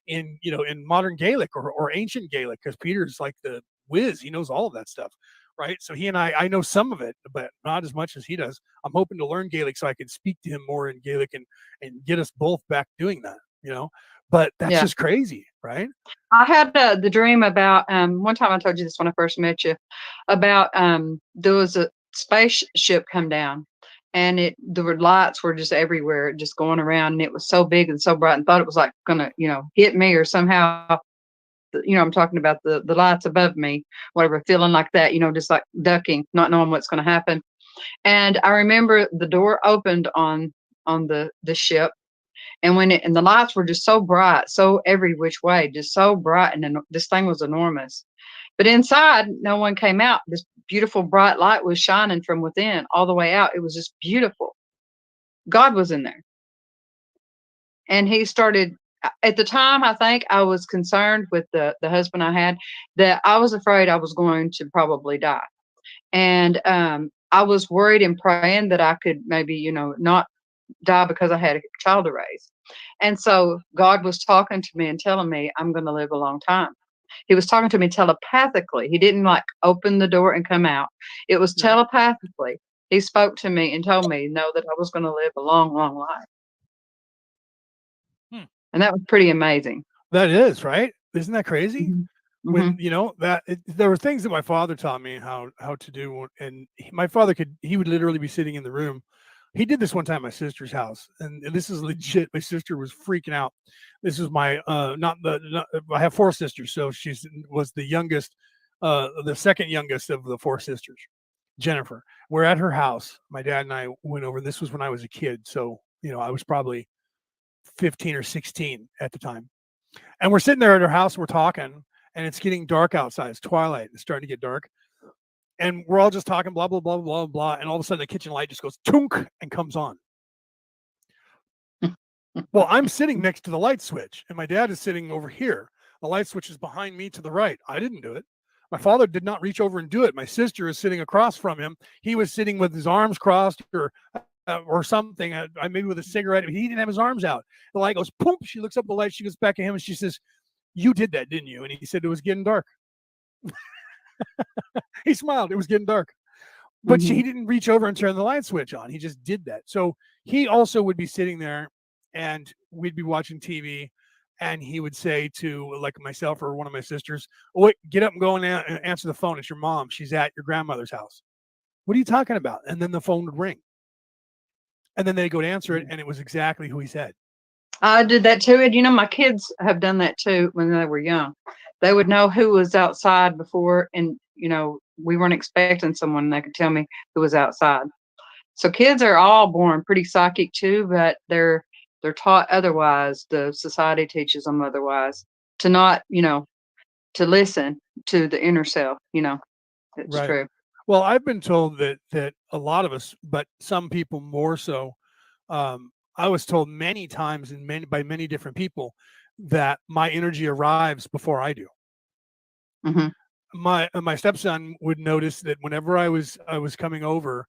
in modern Gaelic or ancient Gaelic? Because Peter's like the whiz. He knows all of that stuff, right? So he and I know some of it, but not as much as he does. I'm hoping to learn Gaelic so I can speak to him more in Gaelic and get us both back doing that. But that's yeah. just crazy, right? I had the dream about one time I told you this when I first met you about there was a spaceship come down and lights were just everywhere, just going around, and it was so big and so bright, and thought it was like gonna hit me or somehow. I'm talking about the lights above me, whatever, feeling like that, just like ducking, not knowing what's going to happen. And I remember the door opened on the ship, and and the lights were just so bright, so every which way, just so bright, and this thing was enormous. But inside, no one came out. This beautiful bright light was shining from within all the way out. It was just beautiful. God was in there. And he started, at the time, I think I was concerned with the husband I had, that I was afraid I was going to probably die. And I was worried and praying that I could maybe, not die because I had a child to raise. And so God was talking to me and telling me I'm going to live a long time. He was talking to me telepathically. He didn't like open the door and come out. It was Yeah. telepathically. He spoke to me and told me, no, that I was going to live a long, long life. Hmm. And that was pretty amazing. That is, right? Isn't that crazy? Mm-hmm. When there were things that my father taught me how to do, and my father he would literally be sitting in the room. He did this one time at my sister's house, and this is legit. My sister was freaking out. This is my I have 4 sisters, so was the youngest, the second youngest of the 4 sisters, Jennifer. We're at her house. My dad and I went over. This was when I was a kid, so I was probably 15 or 16 at the time. And we're sitting there at her house, we're talking, and it's getting dark outside. It's twilight. It's starting to get dark. And we're all just talking, blah, blah, blah, blah, blah. And all of a sudden the kitchen light just goes tunk and comes on. Well, I'm sitting next to the light switch, and my dad is sitting over here. The light switch is behind me to the right. I didn't do it. My father did not reach over and do it. My sister is sitting across from him. He was sitting with his arms crossed or something, maybe with a cigarette. He didn't have his arms out. The light goes, boom. She looks up at the light. She goes back at him, and she says, "You did that, didn't you?" And he said, "It was getting dark." He smiled. It was getting dark. But he didn't reach over and turn the light switch on. He just did that. So he also would be sitting there, and we'd be watching TV, and he would say to like myself or one of my sisters, "Oh, wait, get up and go and answer the phone. It's your mom. She's at your grandmother's house." "What are you talking about?" And then the phone would ring. And then they'd go to answer it, and it was exactly who he said. I did that too. And my kids have done that too when they were young. They would know who was outside before, and we weren't expecting someone, and they could tell me who was outside. So kids are all born pretty psychic too, but they're taught otherwise. The society teaches them otherwise, to not, to listen to the inner self. It's Right. true. Well, I've been told that a lot of us, but some people more so, I was told many times and by many different people that my energy arrives before I do. Hmm. My stepson would notice that whenever I was coming over,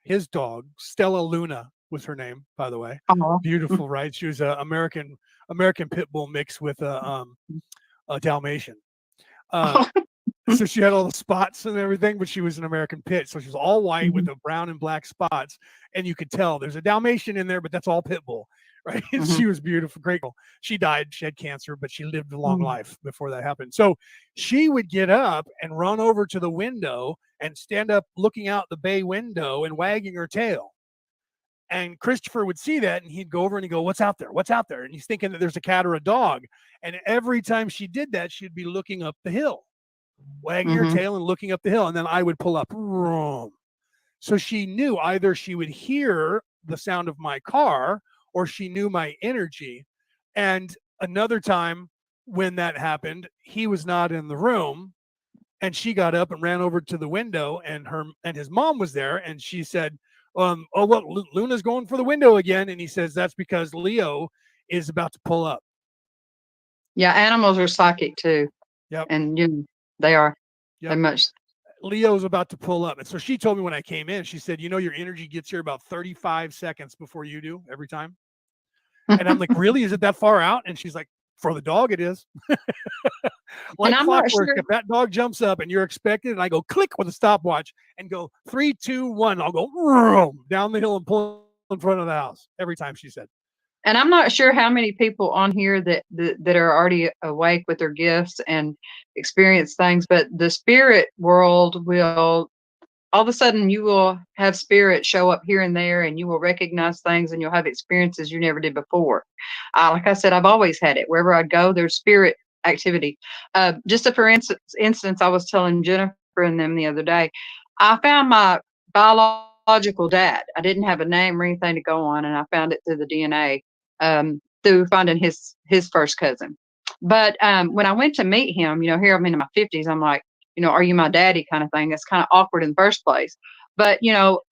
his dog, Stella Luna was her name, by the way. Oh. Beautiful, right? She was a American pit bull mixed with a Dalmatian. So she had all the spots and everything, but she was an American pit. So she was all white with the brown and black spots. And you could tell there's a Dalmatian in there, but that's all pit bull, right? Mm-hmm. She was beautiful, great girl. She died, she had cancer, but she lived a long life before that happened. So she would get up and run over to the window and stand up looking out the bay window and wagging her tail. And Christopher would see that, and he'd go over and he'd go, "What's out there? What's out there?" And he's thinking that there's a cat or a dog. And every time she did that, she'd be looking up the hill, wagging her tail and looking up the hill. And then I would pull up. So she knew either she would hear the sound of my car or she knew my energy. And another time when that happened, he was not in the room, and she got up and ran over to the window, and his mom was there, and she said, "Oh, well, Luna's going for the window again." And he says, "That's because Leo is about to pull up." Yeah, animals are psychic too. Yep. And they are. Yep. They much. Leo's about to pull up. And so she told me when I came in, she said, "Your energy gets here about 35 seconds before you do every time." And I'm like, "Really? Is it that far out?" And she's like, "For the dog, it is." Like I'm clockwork. not sure. If that dog jumps up and you're expected, and I go click with a stopwatch and go 3, 2, 1, I'll go down the hill and pull in front of the house every time, she said. And I'm not sure how many people on here that are already awake with their gifts and experience things, but the spirit world will, all of a sudden you will have spirit show up here and there, and you will recognize things, and you'll have experiences you never did before. Like I said, I've always had it. Wherever I go, there's spirit activity. Just for instance, I was telling Jennifer and them the other day, I found my biological dad. I didn't have a name or anything to go on, and I found it through the DNA, through finding his first cousin. But when I went to meet him, here I'm in my 50s, I'm like, "Are you my daddy?" kind of thing. That's kind of awkward in the first place. But,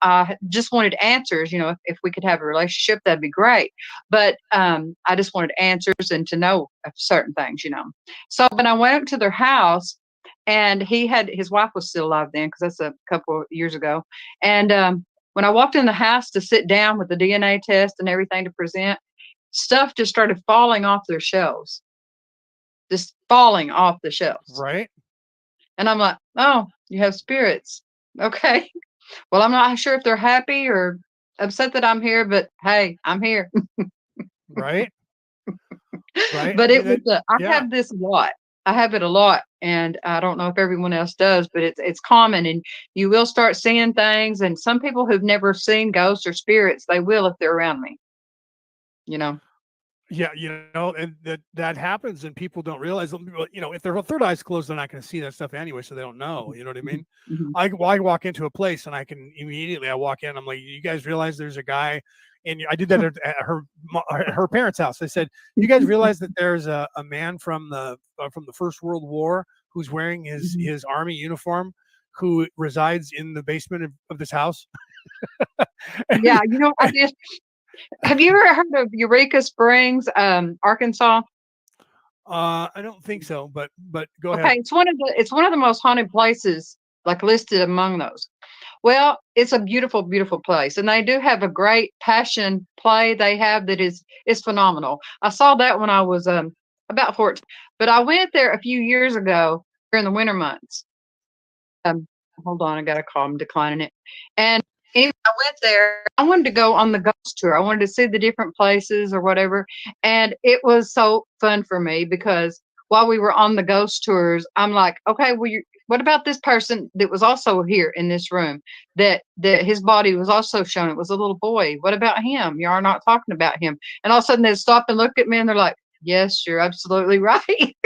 I just wanted answers. If we could have a relationship, that'd be great. But I just wanted answers and to know certain things. So when I went to their house, and his wife was still alive then, because that's a couple of years ago. And when I walked in the house to sit down with the DNA test and everything to present, stuff just started falling off their shelves, just falling off the shelves. Right. And I'm like, oh, you have spirits. Okay. Well, I'm not sure if they're happy or upset that I'm here, but hey, I'm here. Right. Right. But it was, I Yeah. have this a lot. I have it a lot, and I don't know if everyone else does, but it's common, and you will start seeing things. And some people who've never seen ghosts or spirits, they will if they're around me. You know. Yeah, and that happens, and people don't realize. If their third eye's closed, they're not going to see that stuff anyway, so they don't know. You know what I mean? Mm-hmm. I walk into a place, and I can immediately. I walk in, I'm like, you guys realize there's a guy, and I did that at her parents' house. I said, you guys realize that there's a man from the First World War who's wearing his army uniform, who resides in the basement of this house. Yeah, I just. Have you ever heard of Eureka Springs, Arkansas? I don't think so, but go ahead. Okay, it's one of the most haunted places, like listed among those. Well, it's a beautiful, beautiful place, and they do have a great passion play they have that is phenomenal. I saw that when I was about 14, but I went there a few years ago during the winter months. Hold on, I got a call. I'm declining it. And anyway, I went there. I wanted to go on the ghost tour. I wanted to see the different places or whatever, and it was so fun for me because while we were on the ghost tours, I'm like, okay, well, what about this person that was also here in this room that his body was also shown? It was a little boy. What about him? You are not talking about him. And all of a sudden they stop and look at me and they're like, yes, you're absolutely right.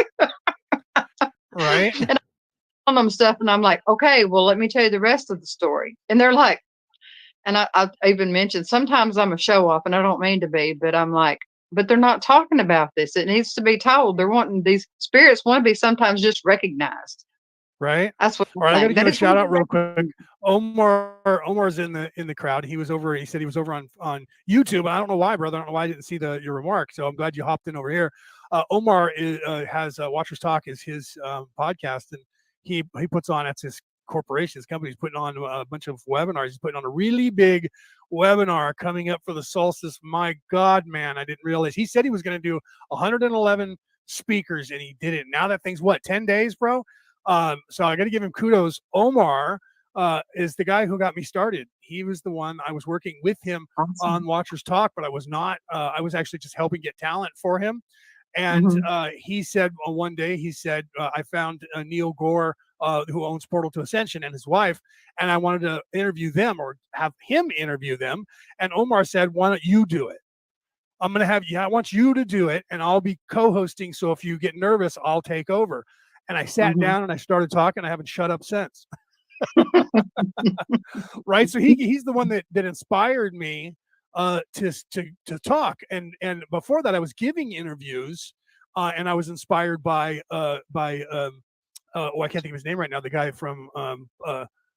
Right. And I'm telling them stuff and I'm like, okay, well, let me tell you the rest of the story. And they're like, and I even mentioned sometimes I'm a show off and I don't mean to be, but I'm like, but they're not talking about this. It needs to be told. They're wanting, these spirits want to be sometimes just recognized. Right. That's what. All right, I got to give a shout out real quick. Omar's in the crowd. He said he was over on YouTube. I don't know why, brother. I don't know why I didn't see your remark. So I'm glad you hopped in over here. Omar has Watchers Talk is his podcast, and he puts on, that's his corporation, his company. He's putting on a bunch of webinars. He's putting on a really big webinar coming up for the solstice. My God, man, I didn't realize. He said he was going to do 111 speakers, and he did it. Now that thing's 10 days, bro. So I got to give him kudos. Omar is the guy who got me started. He was the one, I was working with him on Watchers Talk, but I was not. I was actually just helping get talent for him. And he said one day, I found Neil Gore, who owns Portal to Ascension, and his wife, and I wanted to interview them or have him interview them. And Omar said, why don't you do it? I want you to do it, and I'll be co-hosting. So if you get nervous, I'll take over. And I sat down and I started talking. I haven't shut up since. Right. So he's the one that inspired me to talk. And before that, I was giving interviews, and I was inspired by I can't think of his name right now. The guy from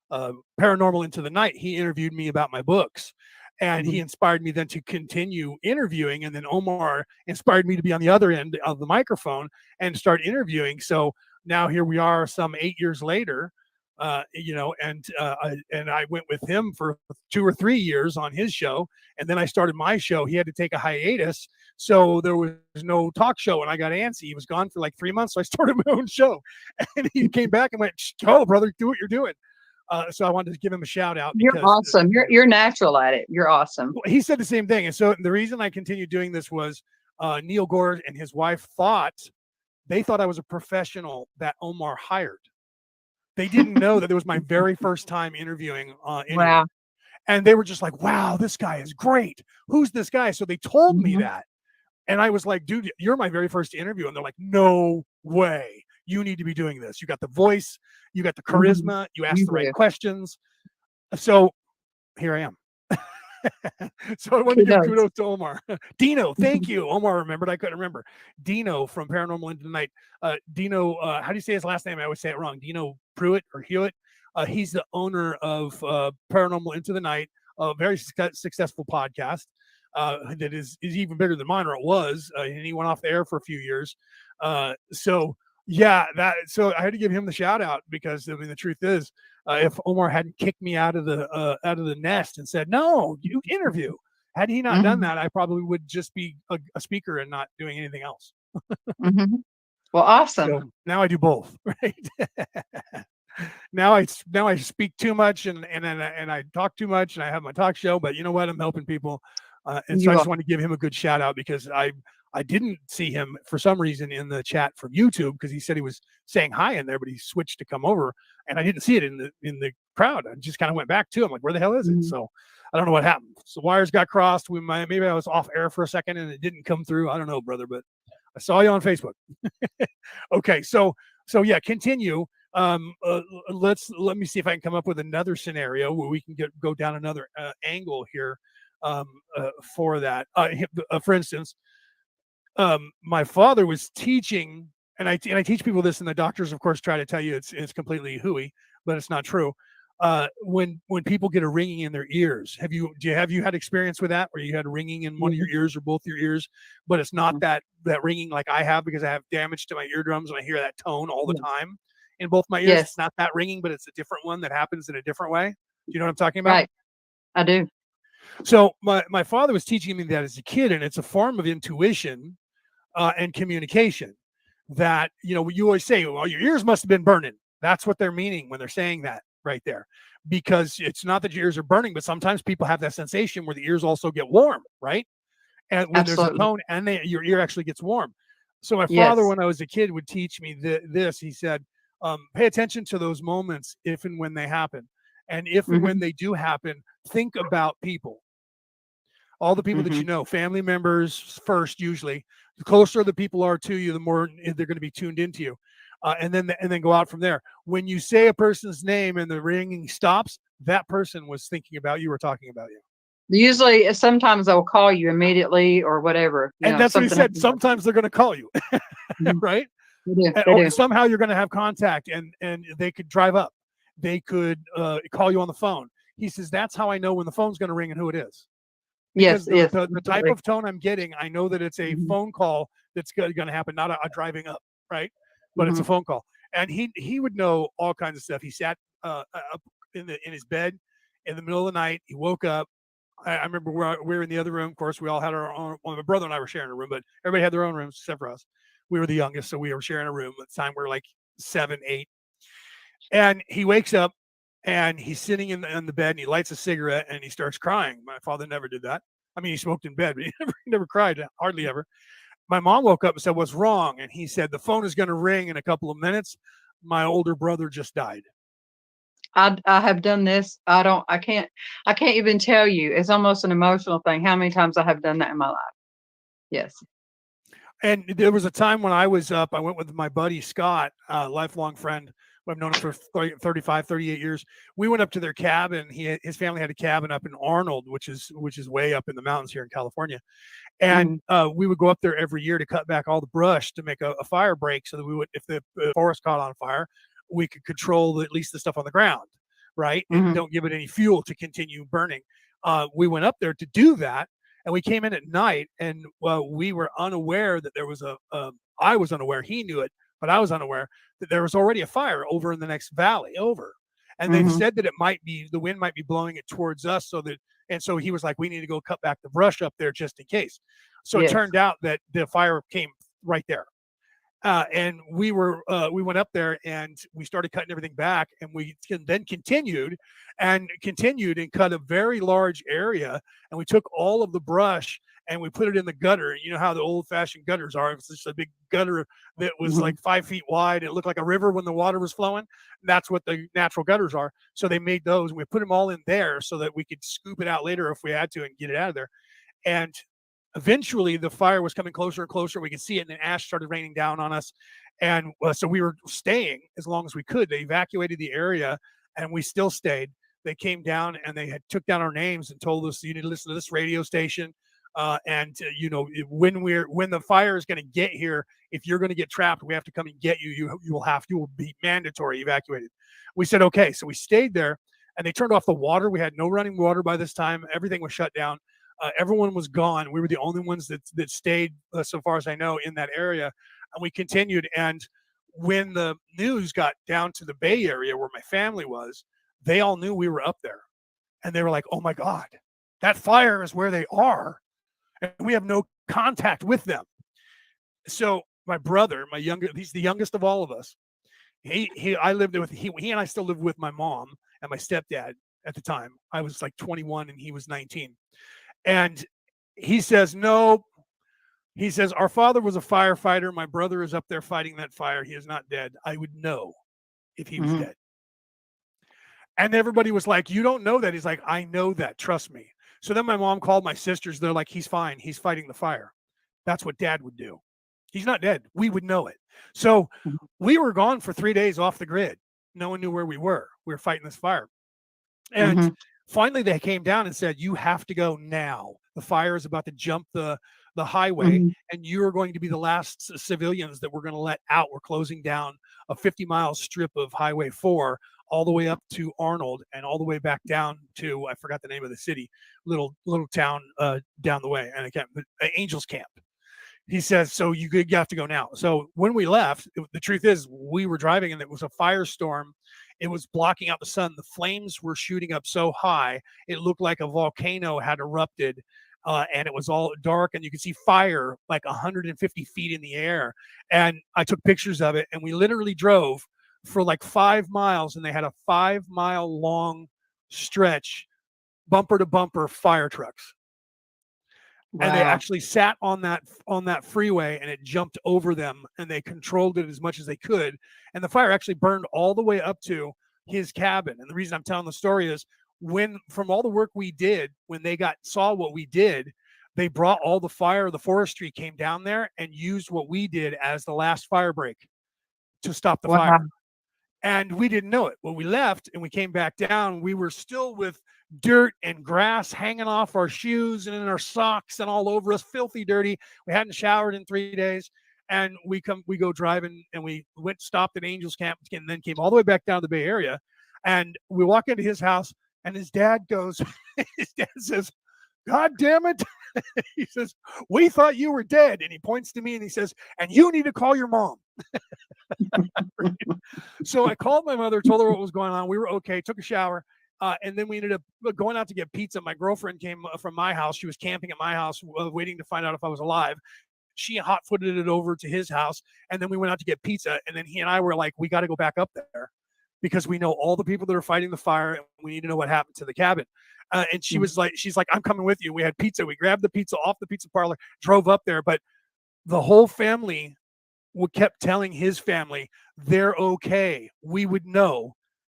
Paranormal Into the Night. He interviewed me about my books. And he inspired me then to continue interviewing. And then Omar inspired me to be on the other end of the microphone and start interviewing. So now here we are some 8 years later, and I went with him for 2 or 3 years on his show. And then I started my show. He had to take a hiatus. So there was no talk show, and I got antsy. He was gone for like 3 months. So I started my own show, and he came back and went, "Go, brother, do what you're doing." So I wanted to give him a shout out. You're awesome. You're natural at it. You're awesome. He said the same thing. And so the reason I continued doing this was Neil Gore and his wife thought I was a professional that Omar hired. They didn't know that it was my very first time interviewing. Wow. And they were just like, wow, this guy is great. Who's this guy? So they told me that. And I was like, dude, you're my very first interview. And they're like, no way. You need to be doing this. You got the voice. You got the charisma. You ask the right questions. So here I am. So I wanted to give kudos to Omar. Dino, thank you. Omar remembered. I couldn't remember. Dino from Paranormal Into the Night. Dino, how do you say his last name? I always say it wrong. Dino Pruitt or Hewitt. He's the owner of Paranormal Into the Night, a very successful podcast that is even bigger than mine, or it was, and he went off the air for a few years. So yeah, so I had to give him the shout out because I mean the truth is, if Omar hadn't kicked me out of the nest and said no, you interview, had he not done Mm-hmm. that, I probably would just be a speaker and not doing anything else. Mm-hmm. Well, awesome. So now I do both, right? now I speak too much and I talk too much and I have my talk show, but you know what? I'm helping people, and so I You just are. want to give him a good shout out because I didn't see him for some reason in the chat from YouTube because he said he was saying hi in there, but he switched to come over and I didn't see it in the crowd. I just kind of went back to him like, where the hell is it? Mm-hmm. So I don't know what happened. So wires got crossed. Maybe I was off air for a second and it didn't come through. I don't know, brother, but I saw you on Facebook. Okay, so yeah, continue. Let me see if I can come up with another scenario where we can go down another angle here for that. For instance, my father was teaching, and I teach people this, and the doctors, of course, try to tell you it's completely hooey, but it's not true. When people get a ringing in their ears, have you had experience with that, where you had a ringing in one of your ears or both your ears, but it's not that ringing like I have because I have damage to my eardrums and I hear that tone all the time in both my ears. Yes. It's not that ringing, but it's a different one that happens in a different way. Do you know what I'm talking about? Right. I do. So my father was teaching me that as a kid, and it's a form of intuition and communication that, you always say, well, your ears must have been burning. That's what they're meaning when they're saying that right there, because it's not that your ears are burning, but sometimes people have that sensation where the ears also get warm, right? And when there's a Absolutely. tone and your ear actually gets warm. So my father, Yes. when I was a kid, would teach me this. He said, pay attention to those moments if and when they happen. And if and when Mm-hmm. they do happen, think about people, all the people that Mm-hmm. you know, family members first. Usually, the closer the people are to you, the more they're going to be tuned into you, and then go out from there. When you say a person's name and the ringing stops, that person was thinking about you or talking about you. Usually, sometimes they'll call you immediately or whatever. And that's what he Something said. happens. Sometimes they're going to call you, Mm-hmm. right? They do. They Or do. somehow you're going to have contact, and they could drive up. They could call you on the phone. He says that's how I know when the phone's going to ring and who it is. Yes. Because Yes. the type Absolutely. of tone I'm getting, I know that it's a Mm-hmm. phone call that's going to happen, not a driving up, right? But it's Mm-hmm. a phone call, and he would know all kinds of stuff. He sat up in his bed in the middle of the night. He woke up. I remember we were in the other room. Of course, we all had our own. Well, my brother and I were sharing a room, but everybody had their own rooms except for us. We were the youngest, so we were sharing a room. At the time, we were like 7, 8, and he wakes up and he's sitting in the bed and he lights a cigarette and he starts crying. My father never did that. I mean, he smoked in bed, but he never cried, hardly ever. My mom woke up and said, "What's wrong?" And he said, "The phone is going to ring in a couple of minutes. My older brother just died." I have done this. I can't even tell you. It's almost an emotional thing. How many times I have done that in my life. Yes. And there was a time when I was up, I went with my buddy Scott, lifelong friend. I've known him for 35, 38 years. We went up to their cabin. His family had a cabin up in Arnold, which is way up in the mountains here in California. And Mm-hmm. we would go up there every year to cut back all the brush to make a fire break so that we would, if the forest caught on fire, we could control at least the stuff on the ground, right? And Mm-hmm. don't give it any fuel to continue burning. We went up there to do that. And we came in at night, and we were unaware that there was I was unaware. He knew it, but I was unaware that there was already a fire over in the next valley over. And they Mm-hmm. said that the wind might be blowing it towards us, so he was like, we need to go cut back the brush up there just in case. So it Yes. turned out that the fire came right there. And we went up there and we started cutting everything back, and we then continued and cut a very large area, and we took all of the brush and we put it in the gutter. You know how the old-fashioned gutters are. It's just a big gutter that was Mm-hmm. like 5 feet wide. It looked like a river when the water was flowing. That's what the natural gutters are. So they made those, and we put them all in there so that we could scoop it out later if we had to and get it out of there. And eventually the fire was coming closer and closer. We could see it, and then ash started raining down on us. And so we were staying as long as we could. They evacuated the area, and we still stayed. They came down and they had took down our names and told us, you need to listen to this radio station. When the fire is going to get here, if you're going to get trapped, we have to come and get you. You will be mandatory evacuated. We said, okay. So we stayed there, and they turned off the water. We had no running water by this time. Everything was shut down. Everyone was gone. We were the only ones that stayed, so far as I know, in that area. And we continued. And when the news got down to the Bay Area where my family was, they all knew we were up there. And they were like, oh my God, that fire is where they are. And we have no contact with them. So my brother, he's the youngest of all of us. I lived with, he and I still lived with my mom and my stepdad at the time. I was like 21 and he was 19. And he says, no, he says, our father was a firefighter. My brother is up there fighting that fire. He is not dead. I would know if he was dead. And everybody was like, you don't know that. He's like, I know that. Trust me. So then my mom called my sisters. They're like, he's fine. He's fighting the fire. That's what Dad would do. He's not dead. We would know it. So we were gone for 3 days off the grid. No one knew where we were. We were fighting this fire. And finally they came down and said, you have to go now. The fire is about to jump the highway, and you're going to be the last civilians that we're going to let out. We're closing down a 50-mile strip of Highway 4 all the way up to Arnold and all the way back down to, I forgot the name of the city, little town down the way, and I can't, Angels Camp. He says, so you have to go now. So when we left, the truth is we were driving and it was a firestorm. It was blocking out the sun. The flames were shooting up so high, it looked like a volcano had erupted, and it was all dark, and you could see fire like 150 feet in the air. And I took pictures of it, and we literally drove for like 5 miles, and they had a 5-mile long stretch, bumper to bumper fire trucks. Wow. And they actually sat on that freeway, and it jumped over them, and they controlled it as much as they could. And the fire actually burned all the way up to his cabin. And the reason I'm telling the story is from all the work we did, when they saw what we did, they brought all the forestry came down there and used what we did as the last fire break to stop the fire. And we didn't know it. When we left and we came back down, we were still with dirt and grass hanging off our shoes and in our socks and all over us, filthy dirty. We hadn't showered in 3 days. And we go driving, and we stopped at Angels Camp, and then came all the way back down to the Bay Area. And we walk into his house, and his dad says, God damn it. He says, we thought you were dead. And he points to me and he says, and you need to call your mom. So I called my mother, told her what was going on. We were okay, took a shower. And then we ended up going out to get pizza. My girlfriend came from my house. She was camping at my house, waiting to find out if I was alive. She hot-footed it over to his house. And then we went out to get pizza. And then he and I were like, we got to go back up there because we know all the people that are fighting the fire, and we need to know what happened to the cabin. And she's like, I'm coming with you. We had pizza. We grabbed the pizza off the pizza parlor, drove up there. But the whole family kept telling his family, they're okay. We would know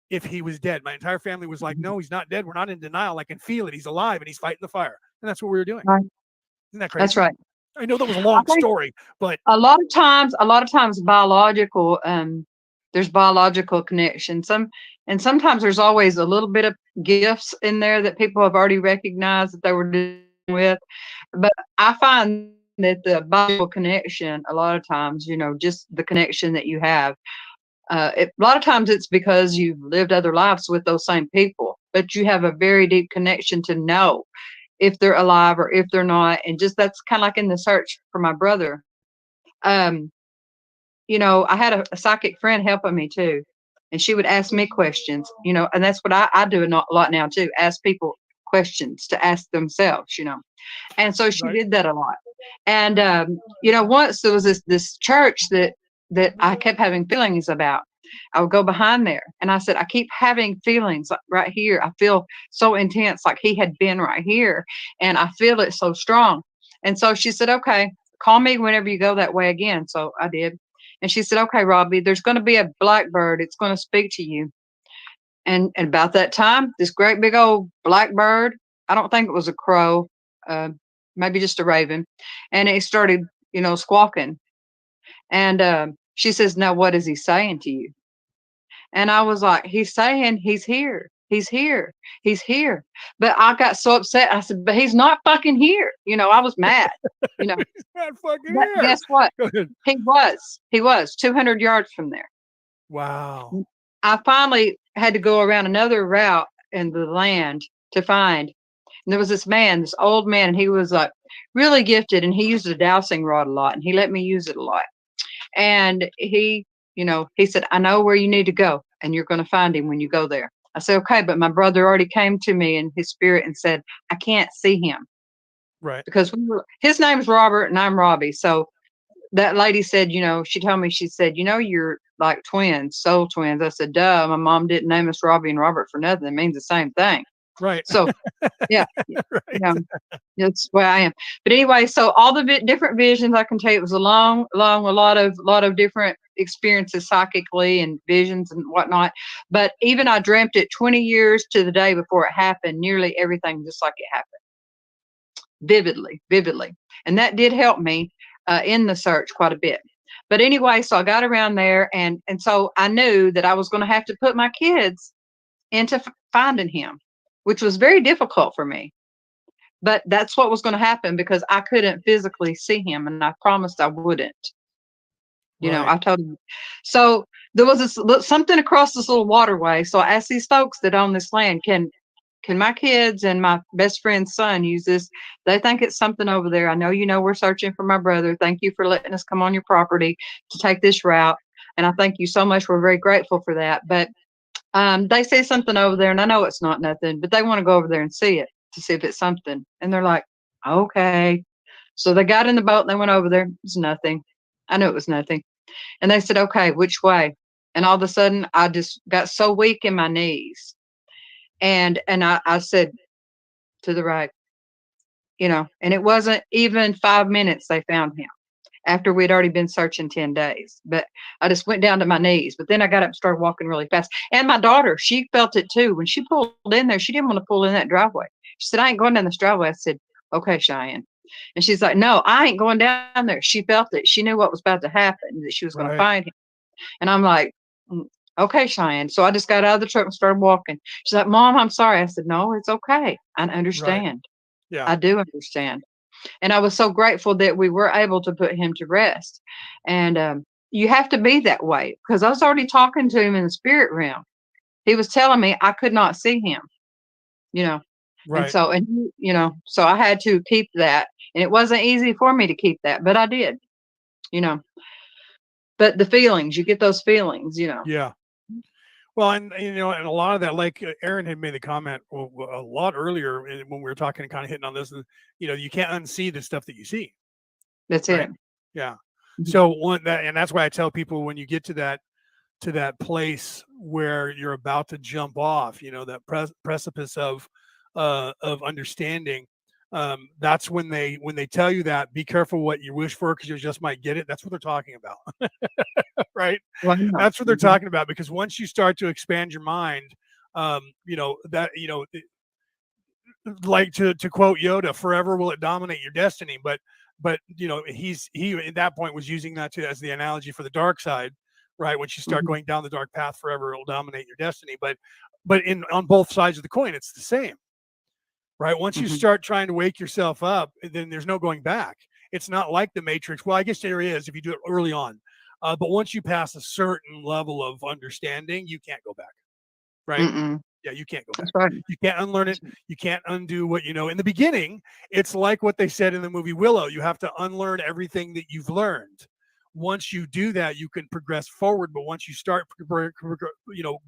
if he was dead. My entire family was like, no, he's not dead. We're not in denial. I can feel it. He's alive, and he's fighting the fire. And that's what we were doing. Right. Isn't that crazy? That's right. I know that was a long story, but a lot of times biological, there's biological connection. Sometimes there's always a little bit of gifts in there that people have already recognized that they were dealing with. But I find that the biological connection, a lot of times, just the connection that you have, a lot of times it's because you've lived other lives with those same people, but you have a very deep connection to know if they're alive or if they're not. And just that's kind of like in the search for my brother. I had a psychic friend helping me too, and she would ask me questions, and that's what I do a lot now too, ask people questions to ask themselves, and so she did that a lot. And once there was this church that I kept having feelings about. I would go behind there, and I said, I keep having feelings like right here. I feel so intense, like he had been right here, and I feel it so strong. And so she said, okay, call me whenever you go that way again. So I did. And she said, okay, Robbie, there's going to be a blackbird. It's going to speak to you. And about that time, this great big old blackbird, I don't think it was a crow, maybe just a raven. And it started, squawking. And she says, now what is he saying to you? And I was like, he's saying he's here. He's here. He's here. But I got so upset. I said, but he's not fucking here. I was mad. He's not fucking here. Guess what? He was 200 yards from there. Wow. I finally had to go around another route in the land to find. And there was this man, this old man, and he was like really gifted, and he used a dowsing rod a lot, and he let me use it a lot. And he said, I know where you need to go, and you're going to find him when you go there. I said, okay, but my brother already came to me in his spirit and said, I can't see him. Right. Because his name's Robert and I'm Robbie. So that lady said, she told me, she said, you're like twins, soul twins. I said, duh, my mom didn't name us Robbie and Robert for nothing. It means the same thing. Right. So, yeah, right. That's where I am. But anyway, so all the different visions I can tell you, it was a long, a lot of different experiences psychically and visions and whatnot. But even I dreamt it 20 years to the day before it happened, nearly everything just like it happened. Vividly. And that did help me in the search quite a bit. But anyway, so I got around there, and so I knew that I was going to have to put my kids into finding him, which was very difficult for me. But that's what was going to happen because I couldn't physically see him, and I promised I wouldn't. I told him. So there was something across this little waterway. So I asked these folks that own this land, can my kids and my best friend's son use this? They think it's something over there. I know we're searching for my brother. Thank you for letting us come on your property to take this route. And I thank you so much. We're very grateful for that. But they say something over there, and I know it's not nothing, but they want to go over there and see it to see if it's something. And they're like, okay. So they got in the boat and they went over there. It was nothing. I knew it was nothing. And they said, okay, which way? And all of a sudden I just got so weak in my knees. And I said, to the right, and it wasn't even 5 minutes they found him after we'd already been searching 10 days. But I just went down to my knees. But then I got up and started walking really fast. And my daughter, she felt it too. When she pulled in there, she didn't want to pull in that driveway. She said, I ain't going down this driveway. I said, okay, Cheyenne. And she's like, no, I ain't going down there. She felt it. She knew what was about to happen, that she was going to find him. And I'm like, okay, Cheyenne. So I just got out of the truck and started walking. She's like, Mom, I'm sorry. I said, no, it's okay. I understand. Right. Yeah. I do understand. And I was so grateful that we were able to put him to rest. And you have to be that way, because I was already talking to him in the spirit realm. He was telling me I could not see him, Right. And so I had to keep that. And it wasn't easy for me to keep that, but I did, But the feelings, you get those feelings, Yeah. Well, and and a lot of that, like Aaron had made the comment a lot earlier when we were talking and kind of hitting on this, and you can't unsee the stuff that you see. That's right? it. Yeah. So that's why I tell people, when you get to that place where you're about to jump off, that precipice of understanding. That's when they tell you that, be careful what you wish for, because you just might get it. That's what they're talking about. Right. Well, That's what they're talking about, because once you start to expand your mind, like to quote Yoda, forever will it dominate your destiny. But he at that point was using that as the analogy for the dark side, right? Once you start going down the dark path, forever it will dominate your destiny. But on both sides of the coin, it's the same, right? Once you start trying to wake yourself up, then there's no going back. It's not like the Matrix. Well, I guess there is if you do it early on. But once you pass a certain level of understanding, you can't go back, right? Mm-mm. Yeah, you can't go back. That's right. You can't unlearn it. You can't undo what you know. In the beginning, it's like what they said in the movie Willow. You have to unlearn everything that you've learned. Once you do that, you can progress forward. But once you start,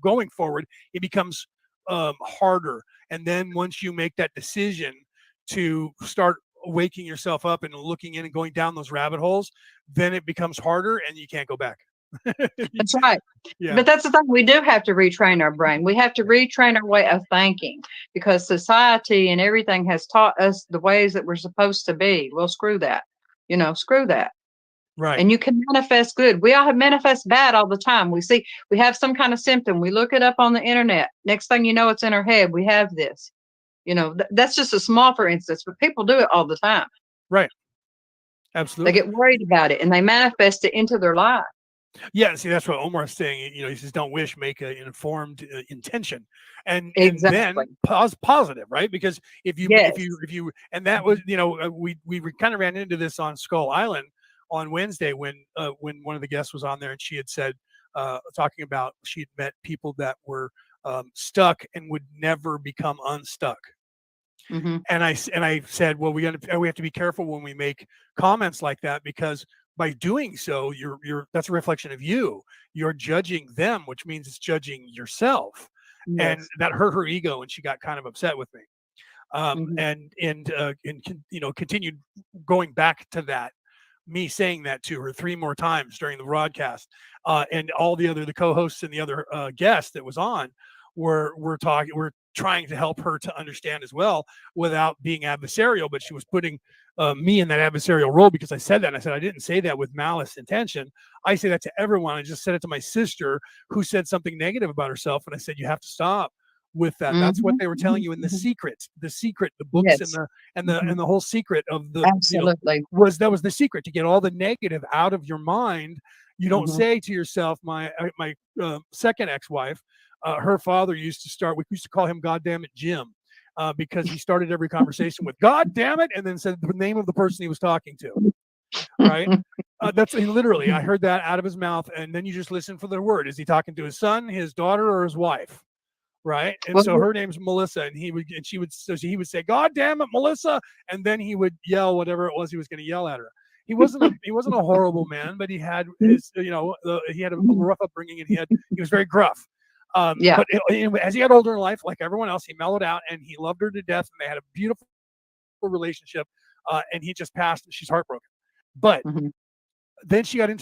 going forward, it becomes harder. And then once you make that decision to start waking yourself up and looking in and going down those rabbit holes, then it becomes harder and you can't go back. That's right. Yeah. But that's the thing. We do have to retrain our brain. We have to retrain our way of thinking, because society and everything has taught us the ways that we're supposed to be. Well, screw that. Screw that. Right. And you can manifest good. We all have manifest bad all the time. We have some kind of symptom. We look it up on the internet. Next thing you know, it's in our head. We have this. That's just a small, for instance, but people do it all the time. Right. Absolutely. They get worried about it and they manifest it into their life. Yeah, see, that's what Omar's saying. He says, don't wish, make an informed intention, and Exactly. then positive, right? Because if you, and that was, we kind of ran into this on Skull Island on Wednesday when one of the guests was on there, and she had said, talking about she'd met people that were stuck and would never become unstuck. Mm-hmm. And I said, well, we have to be careful when we make comments like that, because by doing so, that's a reflection of you. You're judging them, which means it's judging yourself. And Yes. that hurt her ego, and she got kind of upset with me. Mm-hmm. And continued going back to that, me saying that to her 3 more times during the broadcast, and all the co-hosts and the other guests that was on were trying to help her to understand as well, without being adversarial. But she was putting me in that adversarial role, because I said that. And I said I didn't say that with malice intention. I say that to everyone. I just said it to my sister, who said something negative about herself, and I said, you have to stop with that. That's what Mm-hmm. they were telling you in the secret, the books, Yes. and Mm-hmm. the whole secret of the, Absolutely. was the secret to get all the negative out of your mind. You don't Mm-hmm. say to yourself, my second ex-wife, her father we used to call him God damn it Jim, because he started every conversation with God damn it, and then said the name of the person he was talking to, right? That's literally, I heard that out of his mouth, and then you just listen for the word. Is he talking to his son, his daughter, or his wife? Right. And Well, so her name's Melissa, and he would say, God damn it, Melissa. And then he would yell whatever it was he was going to yell at her. He wasn't a horrible man, but he had his, he had a rough upbringing, and he was very gruff. yeah. But as he got older in life, like everyone else, he mellowed out, and he loved her to death, and they had a beautiful relationship. And he just passed, and she's heartbroken. But Mm-hmm. then she got into